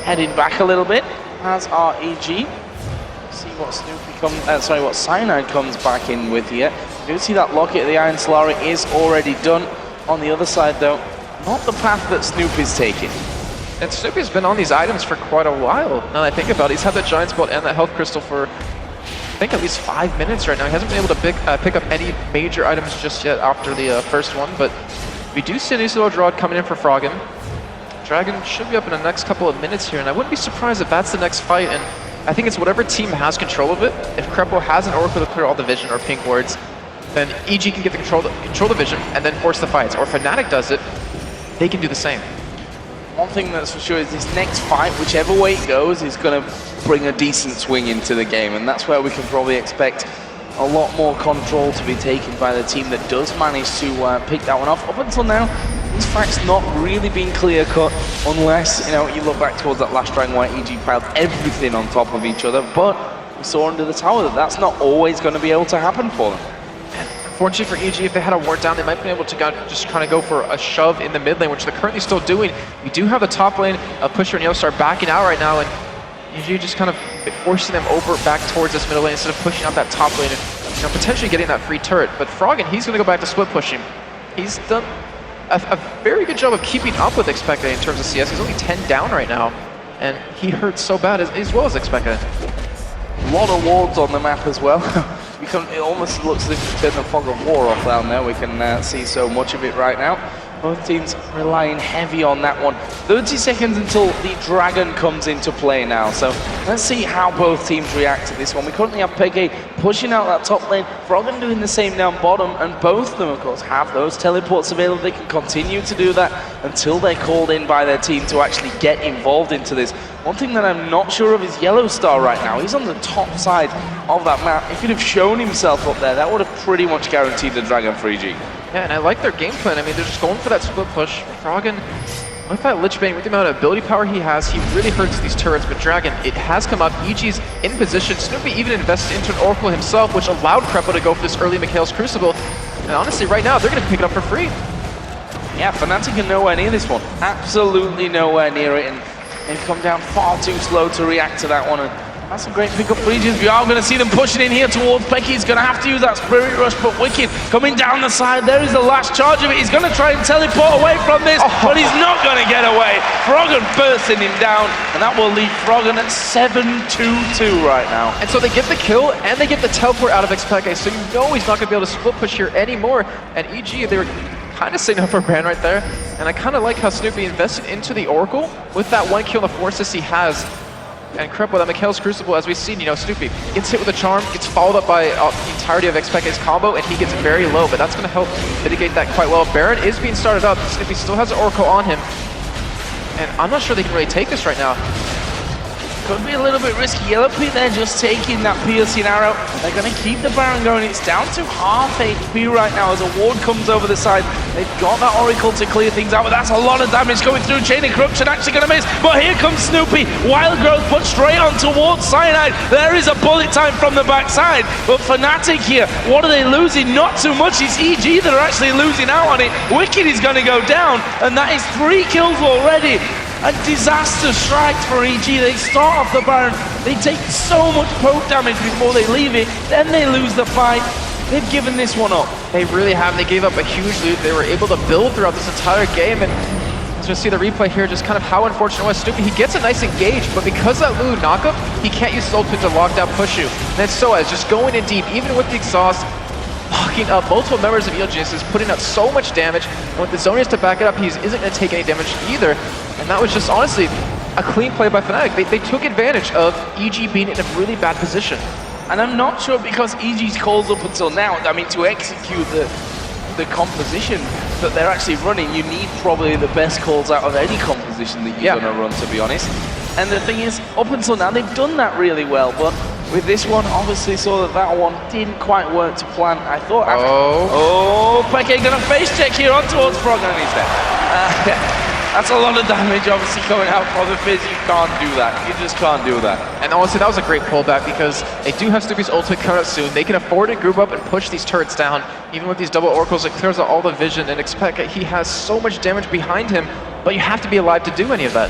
heading back a little bit, as are EG. See what what Cyanide comes back in with here. You do see that Locket of the Iron Solari is already done. On the other side though, not the path that Snoopeh is taking. And Snoopeh's been on these items for quite a while, now that I think about it. He's had that Giant Spot and that Health Crystal for, I think, at least 5 minutes right now. He hasn't been able to pick up any major items just yet after the first one, but we do see a new large rod coming in for Froggen. Dragon should be up in the next couple of minutes here, and I wouldn't be surprised if that's the next fight, and I think it's whatever team has control of it. If Krepo has an Oracle to clear all the vision or pink wards, then EG can get the control the vision and then force the fights. Or if Fnatic does it, they can do the same. One thing that's for sure is this next fight, whichever way it goes, is going to bring a decent swing into the game, and that's where we can probably expect a lot more control to be taken by the team that does manage to pick that one off. Up until now, this fight's not really been clear-cut, unless, you look back towards that last round where EG piled everything on top of each other, but we saw under the tower that that's not always going to be able to happen for them. Fortunately for EG, if they had a ward down, they might be able to just kind of go for a shove in the mid lane, which they're currently still doing. We do have the top lane, Puszu and YellOwStaR backing out right now, and EG just kind of forcing them over back towards this middle lane instead of pushing out that top lane and potentially getting that free turret. But Froggen, he's going to go back to split pushing. He's done a very good job of keeping up with xPeke in terms of CS. He's only 10 down right now, and he hurts so bad as well as xPeke. A lot of wards on the map as well. It almost looks as if we turn the fog of war off down there. We can see so much of it right now. Both teams relying heavy on that one. 30 seconds until the Dragon comes into play now. So let's see how both teams react to this one. We currently have xPeke pushing out that top lane, Froggen doing the same down bottom, and both of them, of course, have those teleports available. They can continue to do that until they're called in by their team to actually get involved into this. One thing that I'm not sure of is YellOwStaR right now. He's on the top side of that map. If he'd have shown himself up there, that would have pretty much guaranteed the Dragon for EG. Yeah, and I like their game plan. I mean, they're just going for that split push. Froggen, with that Lich Bane, with the amount of ability power he has, he really hurts these turrets. But Dragon, it has come up. EG's in position. Snoopeh even invested into an Oracle himself, which allowed Krepo to go for this early Mikhail's Crucible. And honestly, right now, they're going to pick it up for free. Yeah, Fnatic are nowhere near this one. Absolutely nowhere near it. And they've come down far too slow to react to that one. And that's a great pickup for EG. We are going to see them pushing in here towards xPeke. He's going to have to use that Spirit Rush, but Wickd coming down the side. There is the last charge of it. He's going to try and teleport away from this, but he's not going to get away. Froggen bursting him down, and that will leave Froggen at 7-2-2 right now. And so they get the kill, and they get the teleport out of xPeke, so you know he's not going to be able to split push here anymore. And EG, they were kind of setting up for Brand right there, and I kind of like how Snoopeh invested into the Oracle with that 1 kill and the 4 assists he has. And Krepo, that Mikhail's Crucible, as we've seen, you know, Snoopeh gets hit with a charm, gets followed up by the entirety of xPeke's combo, and he gets very low, but that's going to help mitigate that quite well. Baron is being started up. Snoopeh still has an Oracle on him, and I'm not sure they can really take this right now. Could be a little bit risky. Yellowpete there just taking that piercing arrow. They're going to keep the Baron going. It's down to half HP right now as a ward comes over the side. They've got that Oracle to clear things out, but that's a lot of damage coming through. Chain of Corruption actually going to miss, but here comes Snoopeh. Wild Growth put straight on towards Cyanide. There is a bullet time from the backside, but Fnatic here, what are they losing? Not too much. It's EG that are actually losing out on it. Wickd is going to go down, and that is 3 kills already. A disaster strikes for EG. They start off the Baron, they take so much poke damage before they leave it, then they lose the fight. They've given this one up. They really have. They gave up a huge lead. They were able to build throughout this entire game, and as you see the replay here, just kind of how unfortunate it was. Snoopeh, he gets a nice engage, but because that Lulu knockup, he can't use his ultimate to lock down Puszu. And then sOAZ just going in deep, even with the exhaust, locking up multiple members of ELGS, is putting out so much damage, and with the Zonius to back it up, he isn't going to take any damage either. And that was just honestly a clean play by Fnatic. They took advantage of EG being in a really bad position. And I'm not sure, because EG's calls up until now, I mean, to execute the composition that they're actually running, you need probably the best calls out of any composition that you're going to run, to be honest. And the thing is, up until now, they've done that really well, but with this one, obviously saw that one didn't quite work to plan. I thought... xPeke gonna face check here on towards Froggen, and he's there. That's a lot of damage, obviously, going out from the Fizz. You can't do that. You just can't do that. And honestly, that was a great pullback, because they do have Snoopeh's ultimate coming out soon. They can afford to group up and push these turrets down. Even with these double Oracles, it clears out all the vision, and xPeke, he has so much damage behind him, but you have to be alive to do any of that.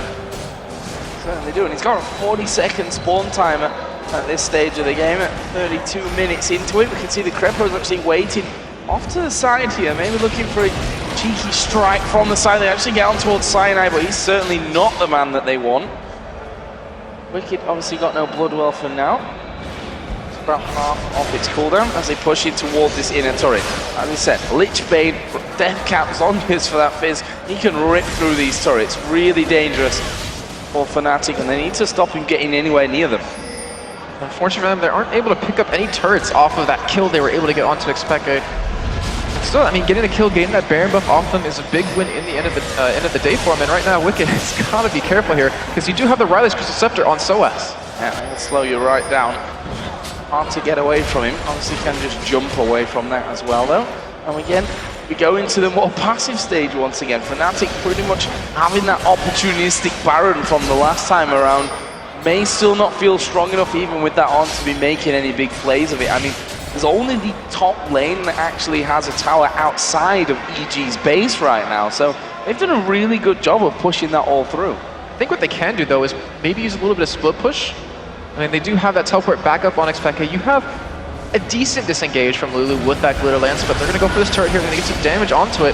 Certainly do, and he's got a 40-second spawn timer at this stage of the game. At 32 minutes into it, we can see the Krepo is actually waiting off to the side here, maybe looking for a cheeky strike from the side. They actually get on towards Cyanide, but he's certainly not the man that they want. Wickd obviously got no Bloodwell for now. It's about half off its cooldown as they push it towards this inner turret. As I said, Lich Bane, Death Caps on his for that Fizz. He can rip through these turrets. Really dangerous for Fnatic, and they need to stop him getting anywhere near them. Unfortunately for them, they aren't able to pick up any turrets off of that kill they were able to get onto xPeke. Still, I mean, getting a kill, getting that Baron buff off them is a big win in the end of the day for him. And right now, Wickd has got to be careful here, because you do have the Riley's Crystal Scepter on sOAZ. Yeah, it'll slow you right down. Hard to get away from him. Obviously, can just jump away from that as well, though. And again, we go into the more passive stage once again. Fnatic pretty much having that opportunistic Baron from the last time around. May still not feel strong enough, even with that on, to be making any big plays of it. I mean, there's only the top lane that actually has a tower outside of EG's base right now, so they've done a really good job of pushing that all through. I think what they can do, though, is maybe use a little bit of split push. I mean, they do have that teleport back up on xPeke. You have a decent disengage from Lulu with that Glitter Lance, but they're going to go for this turret here. They're going to get some damage onto it.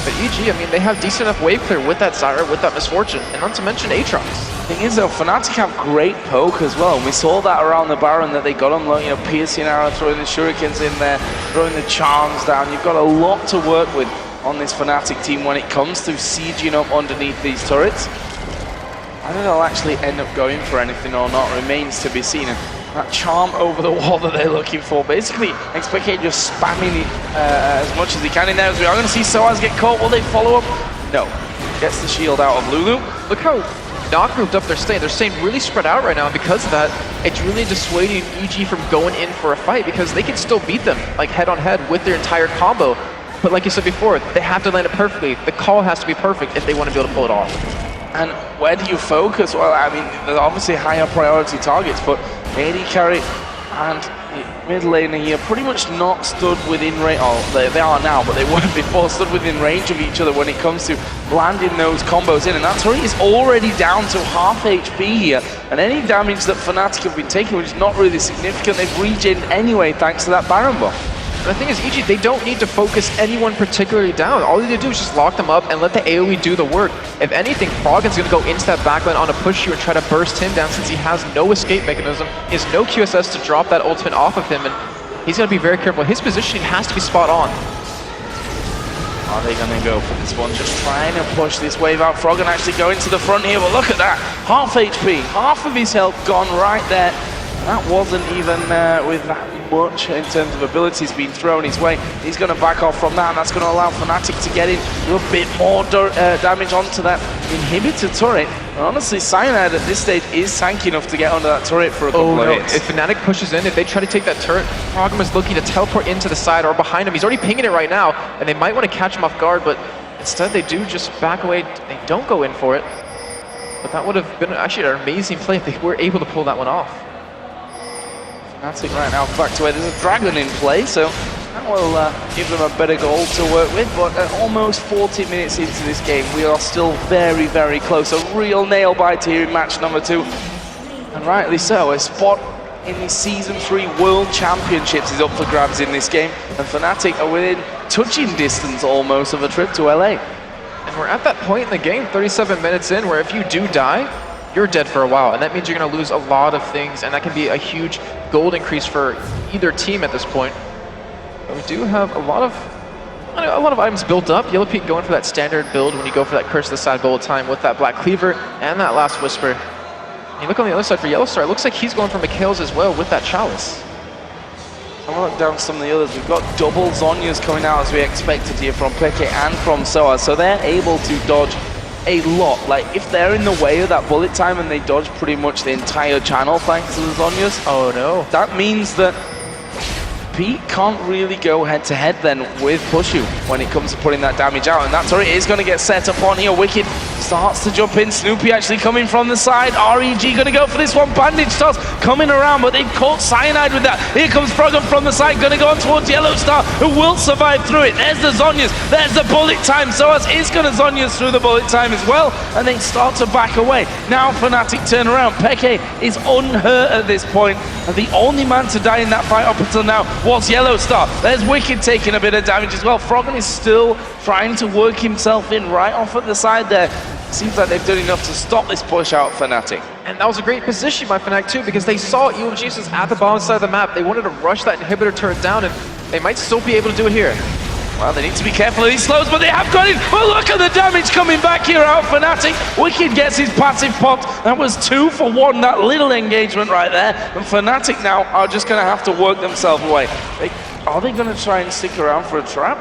But EG, I mean, they have decent enough wave clear with that Zyra, with that Misfortune, and not to mention Aatrox. Thing is though, Fnatic have great poke as well, and we saw that around the Baron that they got them, you know, piercing arrow, throwing the shurikens in there, throwing the charms down. You've got a lot to work with on this Fnatic team when it comes to sieging up underneath these turrets. Whether they'll actually end up going for anything or not remains to be seen. And that charm over the wall that they're looking for, basically xPeke just spamming it as much as he can in there. As we are going to see sOAZ get caught. Will they follow up? No. Gets the shield out of Lulu. Look how not grouped up they're staying. They're staying really spread out right now, and because of that, it's really dissuading EG from going in for a fight because they can still beat them like head on head with their entire combo. But like you said before, they have to land it perfectly. The call has to be perfect if they want to be able to pull it off. And where do you focus? Well, I mean, there's obviously higher priority targets, but AD carry and mid laner here pretty much not stood within range. Oh, they are now, but they weren't before, stood within range of each other when it comes to landing those combos in. And that turret is already down to half HP here. And any damage that Fnatic have been taking, which is not really significant, they've regened anyway thanks to that Baron buff. The thing is, EG, they don't need to focus anyone particularly down. All they need to do is just lock them up and let the AoE do the work. If anything, Froggen's going to go into that backline on a Puszu and try to burst him down since he has no escape mechanism. He has no QSS to drop that ultimate off of him, and he's going to be very careful. His positioning has to be spot on. Are they going to go for this one? Just trying to push this wave out. Froggen actually going to the front here, but look at that. Half HP, half of his health gone right there. That wasn't even with that much in terms of abilities being thrown his way. He's going to back off from that, and that's going to allow Fnatic to get in a bit more damage onto that inhibitor turret. And honestly, Cyanide at this stage is tanky enough to get under that turret for a couple of hits. If Fnatic pushes in, if they try to take that turret, Froggen is looking to teleport into the side or behind him. He's already pinging it right now, and they might want to catch him off guard, but instead they do just back away. They don't go in for it. But that would have been actually an amazing play if they were able to pull that one off. Fnatic right now back to where there's a dragon in play, so that will give them a better goal to work with. But almost 40 minutes into this game, we are still very, very close. A real nail biter here in match number 2. And rightly so, a spot in the Season 3 World Championships is up for grabs in this game. And Fnatic are within touching distance almost of a trip to LA. And we're at that point in the game, 37 minutes in, where if you do die, you're dead for a while, and that means you're going to lose a lot of things, and that can be a huge gold increase for either team at this point. But we do have a lot of items built up. Yellowpete going for that standard build when you go for that Curse of the Side bullet time with that Black Cleaver and that Last Whisper. And you look on the other side for YellOwStaR, it looks like he's going for Mikhail's as well with that Chalice. I'm going to look down some of the others. We've got double Zhonya's coming out as we expected here from xPeke and from sOAZ, so they're able to dodge a lot. Like, if they're in the way of that bullet time and they dodge pretty much the entire channel thanks to the Zhonyas, oh no, that means that Pete can't really go head-to-head then with Puszu when it comes to putting that damage out. And that turret is going to get set up on here. Wickd starts to jump in. Snoopeh actually coming from the side. REG going to go for this one. Bandage toss coming around, but they've caught Cyanide with that. Here comes Froggen from the side, going to go on towards YellOwStaR, who will survive through it. There's the Zhonyas. There's the bullet time. sOAZ is going to Zhonyas through the bullet time as well, and they start to back away. Now Fnatic turn around. Peke is unhurt at this point, and the only man to die in that fight up until now was YellOwStaR. There's Wickd taking a bit of damage as well. Froggen is still trying to work himself in right off at the side there. Seems like they've done enough to stop this push out for Fnatic. And that was a great position by Fnatic too, because they saw Evil Jesus at the bottom side of the map. They wanted to rush that inhibitor turret down, and they might still be able to do it here. Well, they need to be careful of these slows, but they have got it. Well, look at the damage coming back here out of Fnatic. Wickd gets his passive popped. That was 2 for 1, that little engagement right there. And Fnatic now are just going to have to work themselves away. Are they going to try and stick around for a trap?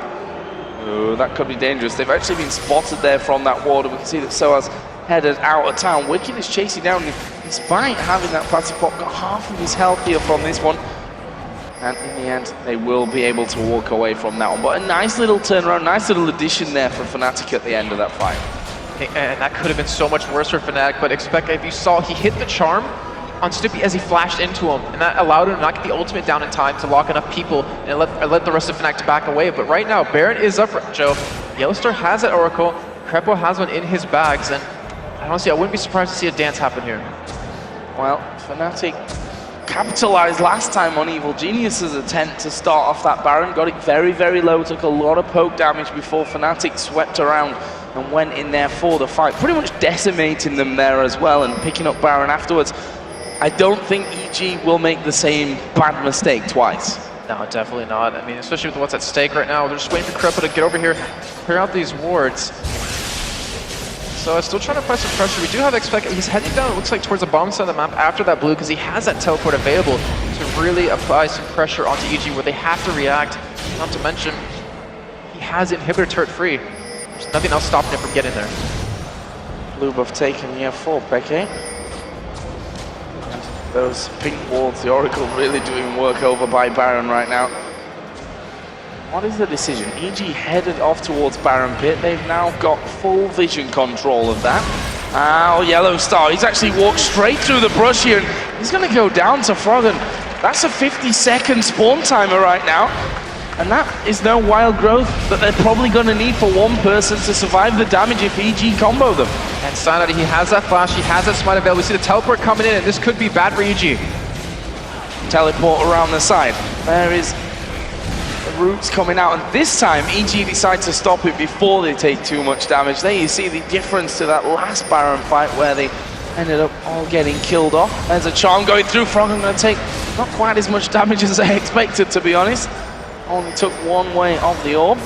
Oh, that could be dangerous. They've actually been spotted there from that water. We can see that sOAZ headed out of town. Wickd is chasing down, despite having that passive pop, got half of his health here from this one. And in the end, they will be able to walk away from that one. But a nice little turnaround, nice little addition there for Fnatic at the end of that fight. And that could have been so much worse for Fnatic, but xPeke, if you saw, he hit the charm on Snoopeh as he flashed into him, and that allowed him to not get the ultimate down in time to lock enough people and let the rest of Fnatic back away. But right now, Baron is up, Joe. YellOwStaR has that Oracle, Krepo has one in his bags, and honestly, I wouldn't be surprised to see a dance happen here. Well, Fnatic capitalized last time on Evil Genius's attempt to start off that Baron. Got it very, very low, took a lot of poke damage before Fnatic swept around and went in there for the fight, pretty much decimating them there as well and picking up Baron afterwards. I don't think EG will make the same bad mistake twice. No, definitely not. I mean, especially with what's at stake right now. They're just waiting for Krepo to get over here, clear out these wards. So still trying to apply some pressure. We do have xPeke. He's heading down, it looks like, towards the bottom side of the map after that blue, because he has that teleport available to really apply some pressure onto EG where they have to react. Not to mention, he has inhibitor turret free. There's nothing else stopping him from getting there. Blue buff taken here for Peke. Those pink wards, the Oracle really doing work over by Baron right now. What is the decision? EG headed off towards Baron Pit. They've now got full vision control of that. Oh, YellOwStaR, he's actually walked straight through the brush here, and he's going to go down to Froggen. That's a 50-second spawn timer right now, and that is no wild growth that they're probably going to need for one person to survive the damage if EG combo them. And Cyanide, he has that flash, he has that smite available. We see the teleport coming in, and this could be bad for EG. Teleport around the side. There is the roots coming out, and this time EG decide to stop it before they take too much damage. There you see the difference to that last Baron fight where they ended up all getting killed off. There's a charm going through. Froggen going to take not quite as much damage as I expected, to be honest. Only took one way of the orb.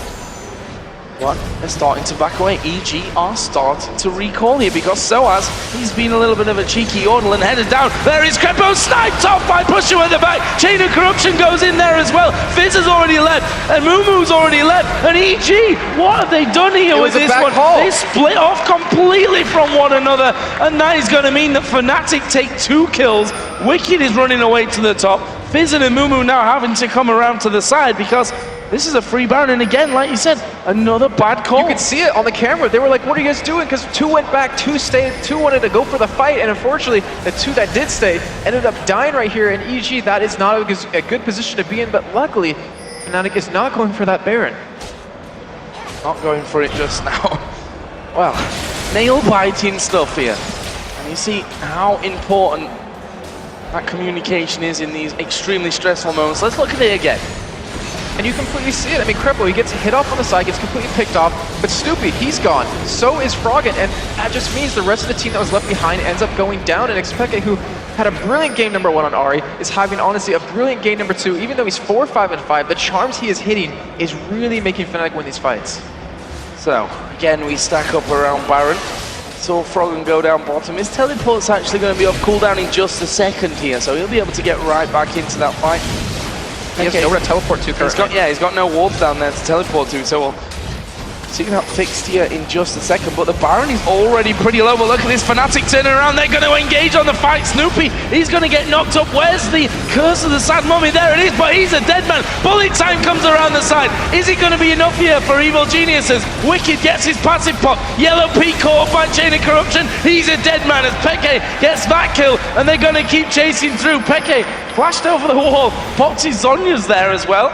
But they're starting to back away. EG are starting to recall here because sOAZ, he's been a little bit of a cheeky yordle and headed down. There is Krepo, sniped off by Puszu at the back. Chain of Corruption goes in there as well. Fizz has already left, and Mumu's already left. And EG, what have they done here with this one? They split off completely from one another, and that is going to mean that Fnatic take 2 kills. Wickd is running away to the top. Fizz and Mumu now having to come around to the side because this is a free Baron, and again, like you said, another bad call. You could see it on the camera. They were like, what are you guys doing? Because 2 went back, 2 stayed, 2 wanted to go for the fight, and unfortunately, the 2 that did stay ended up dying right here, and EG, that is not a good position to be in, but luckily, Fnatic is not going for that Baron. Not going for it just now. Well, nail-biting stuff here. And you see how important that communication is in these extremely stressful moments. Let's look at it again. And you completely see it. I mean, Krepo, he gets hit off on the side, gets completely picked off, but Snoopeh, he's gone. So is Froggen, and that just means the rest of the team that was left behind ends up going down, and xPeke, who had a brilliant game number 1 on Ahri, is having, honestly, a brilliant game number 2. Even though he's 4-5-5, the charms he is hitting is really making Fnatic win these fights. So, again, we stack up around Baron. Saw Froggen go down bottom. His teleport's actually going to be off cooldown in just a second here, so he'll be able to get right back into that fight. He has nowhere to teleport to currently. He's got no wards down there to teleport to, so we'll see that fixed here in just a second. But the Baron is already pretty low. But look at this Fnatic turning around. They're going to engage on the fight. Snoopeh, he's going to get knocked up. Where's the curse of the sad mummy? There it is, but he's a dead man. Bullet time comes around the side. Is it going to be enough here for Evil Geniuses? Wickd gets his passive pop. Yellowpete caught up by Chain of Corruption. He's a dead man as Peke gets that kill, and they're going to keep chasing through. Peke flashed over the wall. Popped his Zhonya's there as well.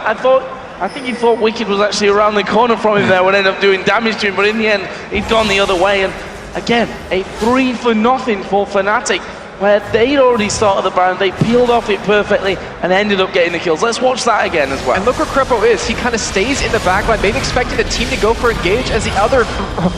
I think he thought Wickd was actually around the corner from him there when ended up doing damage to him, but in the end, he'd gone the other way. And again, a 3-0 for Fnatic, where they'd already started the Baron, they peeled off it perfectly and ended up getting the kills. Let's watch that again as well. And look where Krepo is. He kind of stays in the backline, maybe expecting the team to go for engage as the other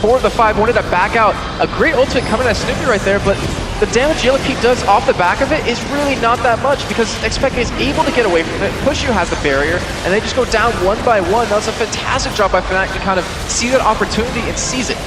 4 of the 5 wanted to back out. A great ultimate coming at Snoopeh right there, but the damage Yellowpete does off the back of it is really not that much because xPeke is able to get away from it. Puszu has the barrier, and they just go down 1 by 1. That's a fantastic job by Fnatic to kind of see that opportunity and seize it.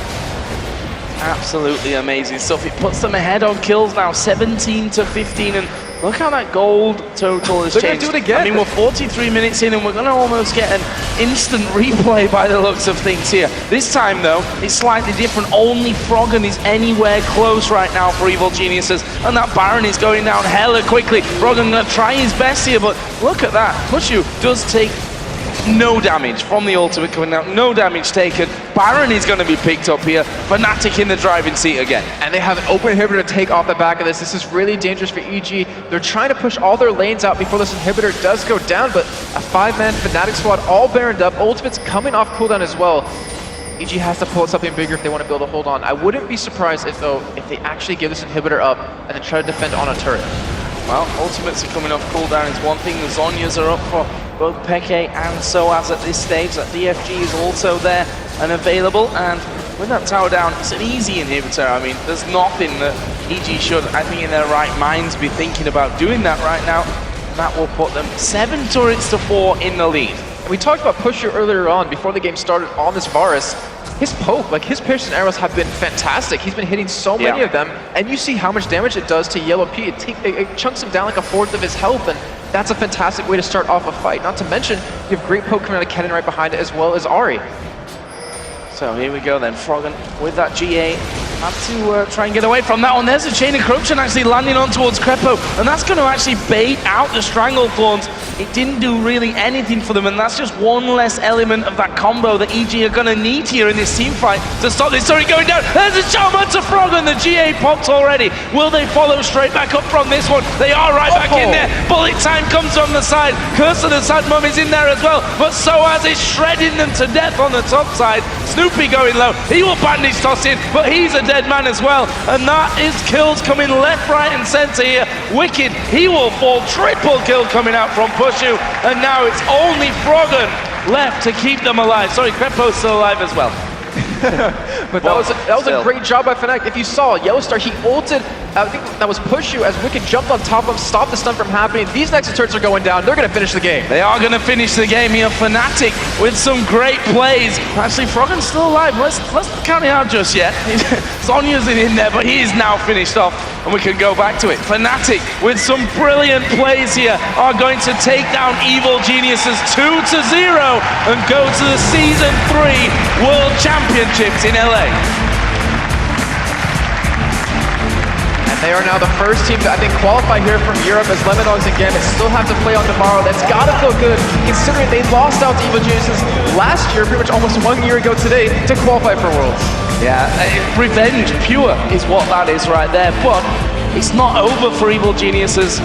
Absolutely amazing stuff. It puts them ahead on kills now, 17-15, and look how that gold total has changed. They're gonna do it again. I mean, we're 43 minutes in, and we're going to almost get an instant replay by the looks of things here. This time, though, it's slightly different. Only Froggen is anywhere close right now for Evil Geniuses, and that Baron is going down hella quickly. Froggen going to try his best here, but look at that. Puszu does take no damage from the ultimate coming out, no damage taken. Baron is going to be picked up here. Fnatic in the driving seat again. And they have an open inhibitor to take off the back of this. This is really dangerous for EG. They're trying to push all their lanes out before this inhibitor does go down, but a 5-man Fnatic squad all baroned up. Ultimate's coming off cooldown as well. EG has to pull something bigger if they want to be able to hold on. I wouldn't be surprised if they actually give this inhibitor up and then try to defend on a turret. Well, ultimates are coming off cooldown is one thing. The Zhonyas are up for both xPeke and sOAZ at this stage. That DFG is also there and available. And with that tower down, it's an easy inhibitor. I mean, there's nothing that EG should, I think, in their right minds be thinking about doing that right now. That will put them 7 turrets to 4 in the lead. We talked about Puszu earlier on, before the game started, on this Varus. His poke, like his piercing arrows have been fantastic. He's been hitting so many of them, and you see how much damage it does to YellOwPete. It chunks him down like a fourth of his health, and that's a fantastic way to start off a fight. Not to mention, you have great poke coming out of Kennen right behind it, as well as Ahri. So here we go then, Froggen with that GA. Have to try and get away from that one. There's a chain of corruption actually landing on towards Krepo, and that's going to actually bait out the Stranglethorns. It didn't do really anything for them, and that's just one less element of that combo that EG are going to need here in this team fight to stop this story going down. There's a shaman to Froggen, the GA popped already. Will they follow straight back up from this one? They are right back in there. Bullet time comes from the side. Curse of the Sad Mum is in there as well, but sOAZ is shredding them to death on the top side. Snoopeh going low. He will bandage toss in, but he's a dead man as well, and that is kills coming left, right, and center here. Wickd, he will fall. Triple kill coming out from Puszu, and now it's only Froggen left to keep them alive. Sorry, Krepo's still alive as well. But that was a great job by Fnatic. If you saw, YellOwStaR, he ulted, I think that was Puszu, as Wickd jumped on top of him, stopped the stun from happening. These next turrets are going down. They're going to finish the game. They are going to finish the game here. Fnatic with some great plays. Actually, Froggen's still alive. Let's count it out just yet. Zhonya's in there, but he is now finished off, and we can go back to it. Fnatic with some brilliant plays here are going to take down Evil Geniuses 2-0 and go to the Season 3 World Championships in LA. And they are now the first team to, I think, qualify here from Europe, as Lemondogs and Gambit still have to play on tomorrow. That's got to feel good, considering they lost out to Evil Geniuses last year, pretty much almost 1 year ago today, to qualify for Worlds. Yeah, revenge pure is what that is right there, but it's not over for Evil Geniuses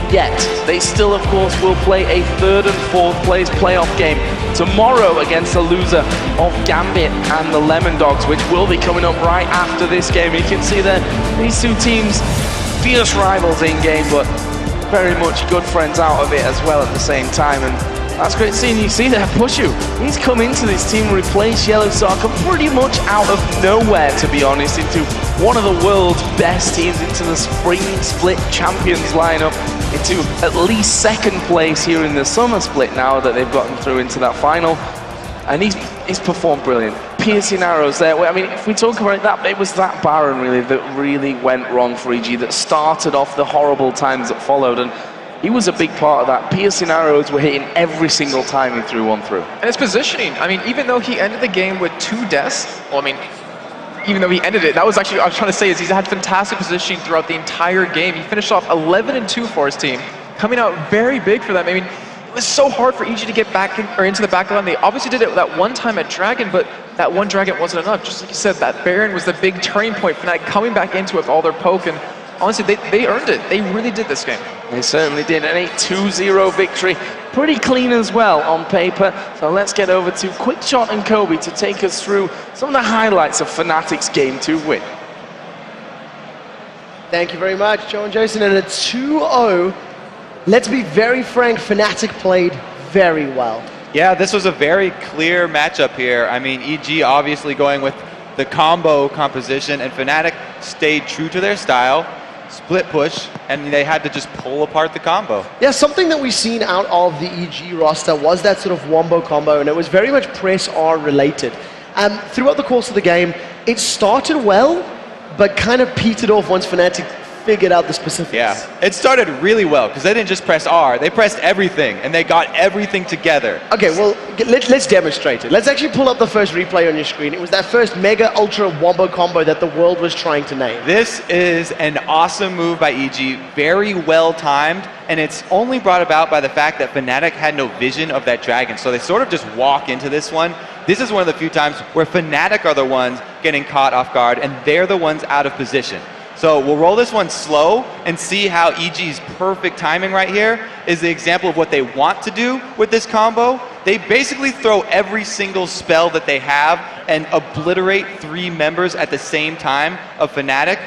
yet. They still, of course, will play a 3rd and 4th place playoff game tomorrow against the loser of Gambit and the Lemondogs, which will be coming up right after this game. You can see that these two teams, fierce rivals in game, but very much good friends out of it as well at the same time. And that's great seeing. You see that Puszu, he's come into this team, replaced YellOwStaR pretty much out of nowhere, to be honest, into one of the world's best teams, into the Spring Split Champions lineup, into at least 2nd place here in the Summer Split now that they've gotten through into that final. And he's performed brilliant. Piercing arrows there. I mean, if we talk about that, it was that Baron really that really went wrong for EG, that started off the horrible times that followed, and he was a big part of that. Piercing arrows were hitting every single time he threw one through. And his positioning, I mean, even though he ended the game with 2 deaths, well, I mean, even though he ended it, that was actually, I was trying to say, is he's had fantastic positioning throughout the entire game. He finished off 11-2 for his team, coming out very big for them. I mean, it was so hard for EG to get back in, or into the back line. They obviously did it that one time at Dragon, but that one Dragon wasn't enough. Just like you said, that Baron was the big turning point for Fnatic coming back into it with all their poke, and honestly, they earned it. They really did this game. They certainly did. An 8-2-0 victory. Pretty clean as well on paper. So let's get over to Quickshot and Kobe to take us through some of the highlights of Fnatic's Game 2 win. Thank you very much, Joe and Jason. And a 2-0. Let's be very frank, Fnatic played very well. Yeah, this was a very clear matchup here. I mean, EG obviously going with the combo composition, and Fnatic stayed true to their style, split push, and they had to just pull apart the combo. Yeah, something that we've seen out of the EG roster was that sort of wombo combo, and it was very much press R related. Throughout the course of the game, it started well, but kind of petered off once Fnatic figured out the specifics. Yeah, it started really well, because they didn't just press R, they pressed everything, and they got everything together. Okay, well, let's demonstrate it. Let's actually pull up the first replay on your screen. It was that first mega ultra wombo combo that the world was trying to name. This is an awesome move by EG, very well timed, and it's only brought about by the fact that Fnatic had no vision of that dragon, so they sort of just walk into this one. This is one of the few times where Fnatic are the ones getting caught off guard, and they're the ones out of position. So we'll roll this one slow and see how EG's perfect timing right here is the example of what they want to do with this combo. They basically throw every single spell that they have and obliterate 3 members at the same time of Fnatic.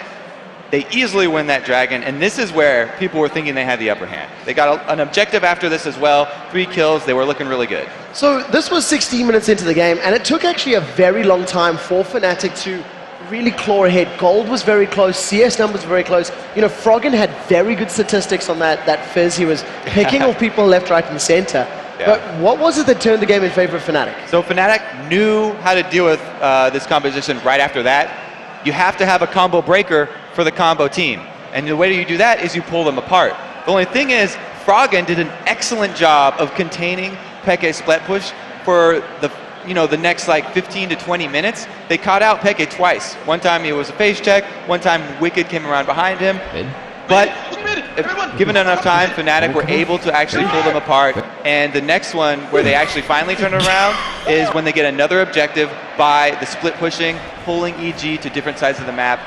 They easily win that dragon, and this is where people were thinking they had the upper hand. They got an objective after this as well, 3 kills, they were looking really good. So this was 16 minutes into the game, and it took actually a very long time for Fnatic to really claw ahead. Gold was very close, CS numbers were very close. You know, Froggen had very good statistics on that Fizz. He was picking off people left, right, and center. Yeah. But what was it that turned the game in favor of Fnatic? So Fnatic knew how to deal with this composition right after that. You have to have a combo breaker for the combo team. And the way you do that is you pull them apart. The only thing is, Froggen did an excellent job of containing xPeke's split push for the next like 15 to 20 minutes. They caught out xPeke twice. One time it was a face check, one time Wickd came around behind him. But if given enough time, Fnatic were able to actually pull them apart. And the next one, where they actually finally turn it around, is when they get another objective by the split pushing, pulling EG to different sides of the map.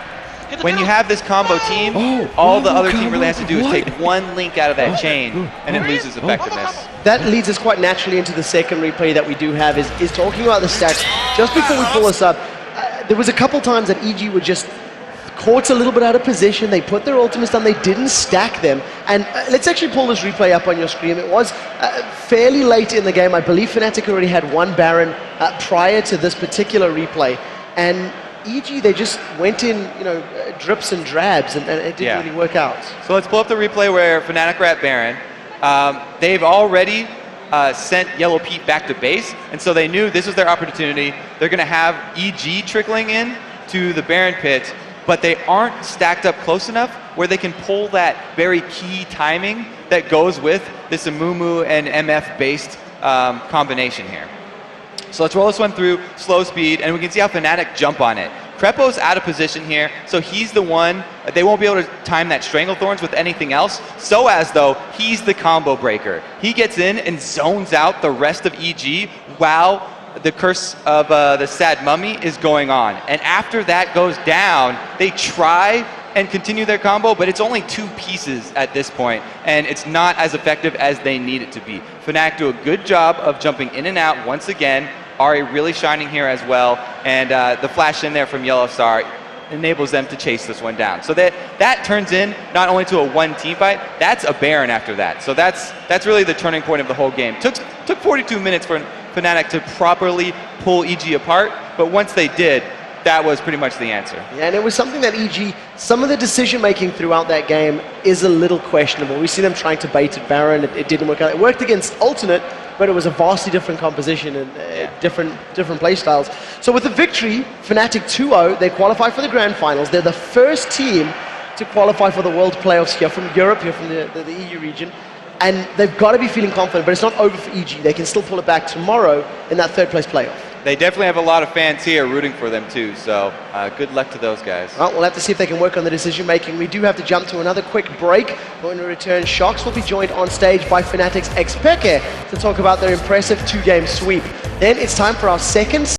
When you have this combo team, all the other team really has to do is take one link out of that chain, and it loses effectiveness. That leads us quite naturally into the second replay that we do have, is talking about the stacks. Just before we pull this up, there was a couple times that EG were just caught a little bit out of position. They put their ultimates down, they didn't stack them. And let's actually pull this replay up on your screen. It was fairly late in the game. I believe Fnatic already had one Baron prior to this particular replay. And EG, they just went in, drips and drabs, and it didn't really work out. So let's pull up the replay where Fnatic are at Baron. They've already sent Yellowpete back to base, and so they knew this was their opportunity. They're going to have EG trickling in to the Baron pit, but they aren't stacked up close enough where they can pull that very key timing that goes with this Amumu and MF-based combination here. So let's roll this one through slow speed, and we can see how Fnatic jump on it. Krepo's out of position here, so he's the one. They won't be able to time that Stranglethorns with anything else. sOAZ, though, he's the combo breaker. He gets in and zones out the rest of EG while the curse of the sad mummy is going on. And after that goes down, they try and continue their combo, but it's only 2 pieces at this point, and it's not as effective as they need it to be. Fnatic do a good job of jumping in and out once again. Ari really shining here as well, and the flash in there from YellOwStaR enables them to chase this one down. So that turns in not only to a 1 team fight, that's a Baron after that. So that's really the turning point of the whole game. Took 42 minutes for Fnatic to properly pull EG apart, but once they did, that was pretty much the answer. Yeah, and it was something that EG, some of the decision-making throughout that game is a little questionable. We see them trying to bait at Baron, it didn't work out. It worked against Alternate, but it was a vastly different composition and different play styles. So with the victory, Fnatic 2-0, they qualify for the Grand Finals. They're the first team to qualify for the World Playoffs here from Europe, here from the EU region. And they've got to be feeling confident, but it's not over for EG. They can still pull it back tomorrow in that 3rd place playoff. They definitely have a lot of fans here rooting for them too, so good luck to those guys. Well, we'll have to see if they can work on the decision making. We do have to jump to another quick break. When we return, Sharks will be joined on stage by Fnatic's xPeke to talk about their impressive 2-game sweep. Then it's time for our second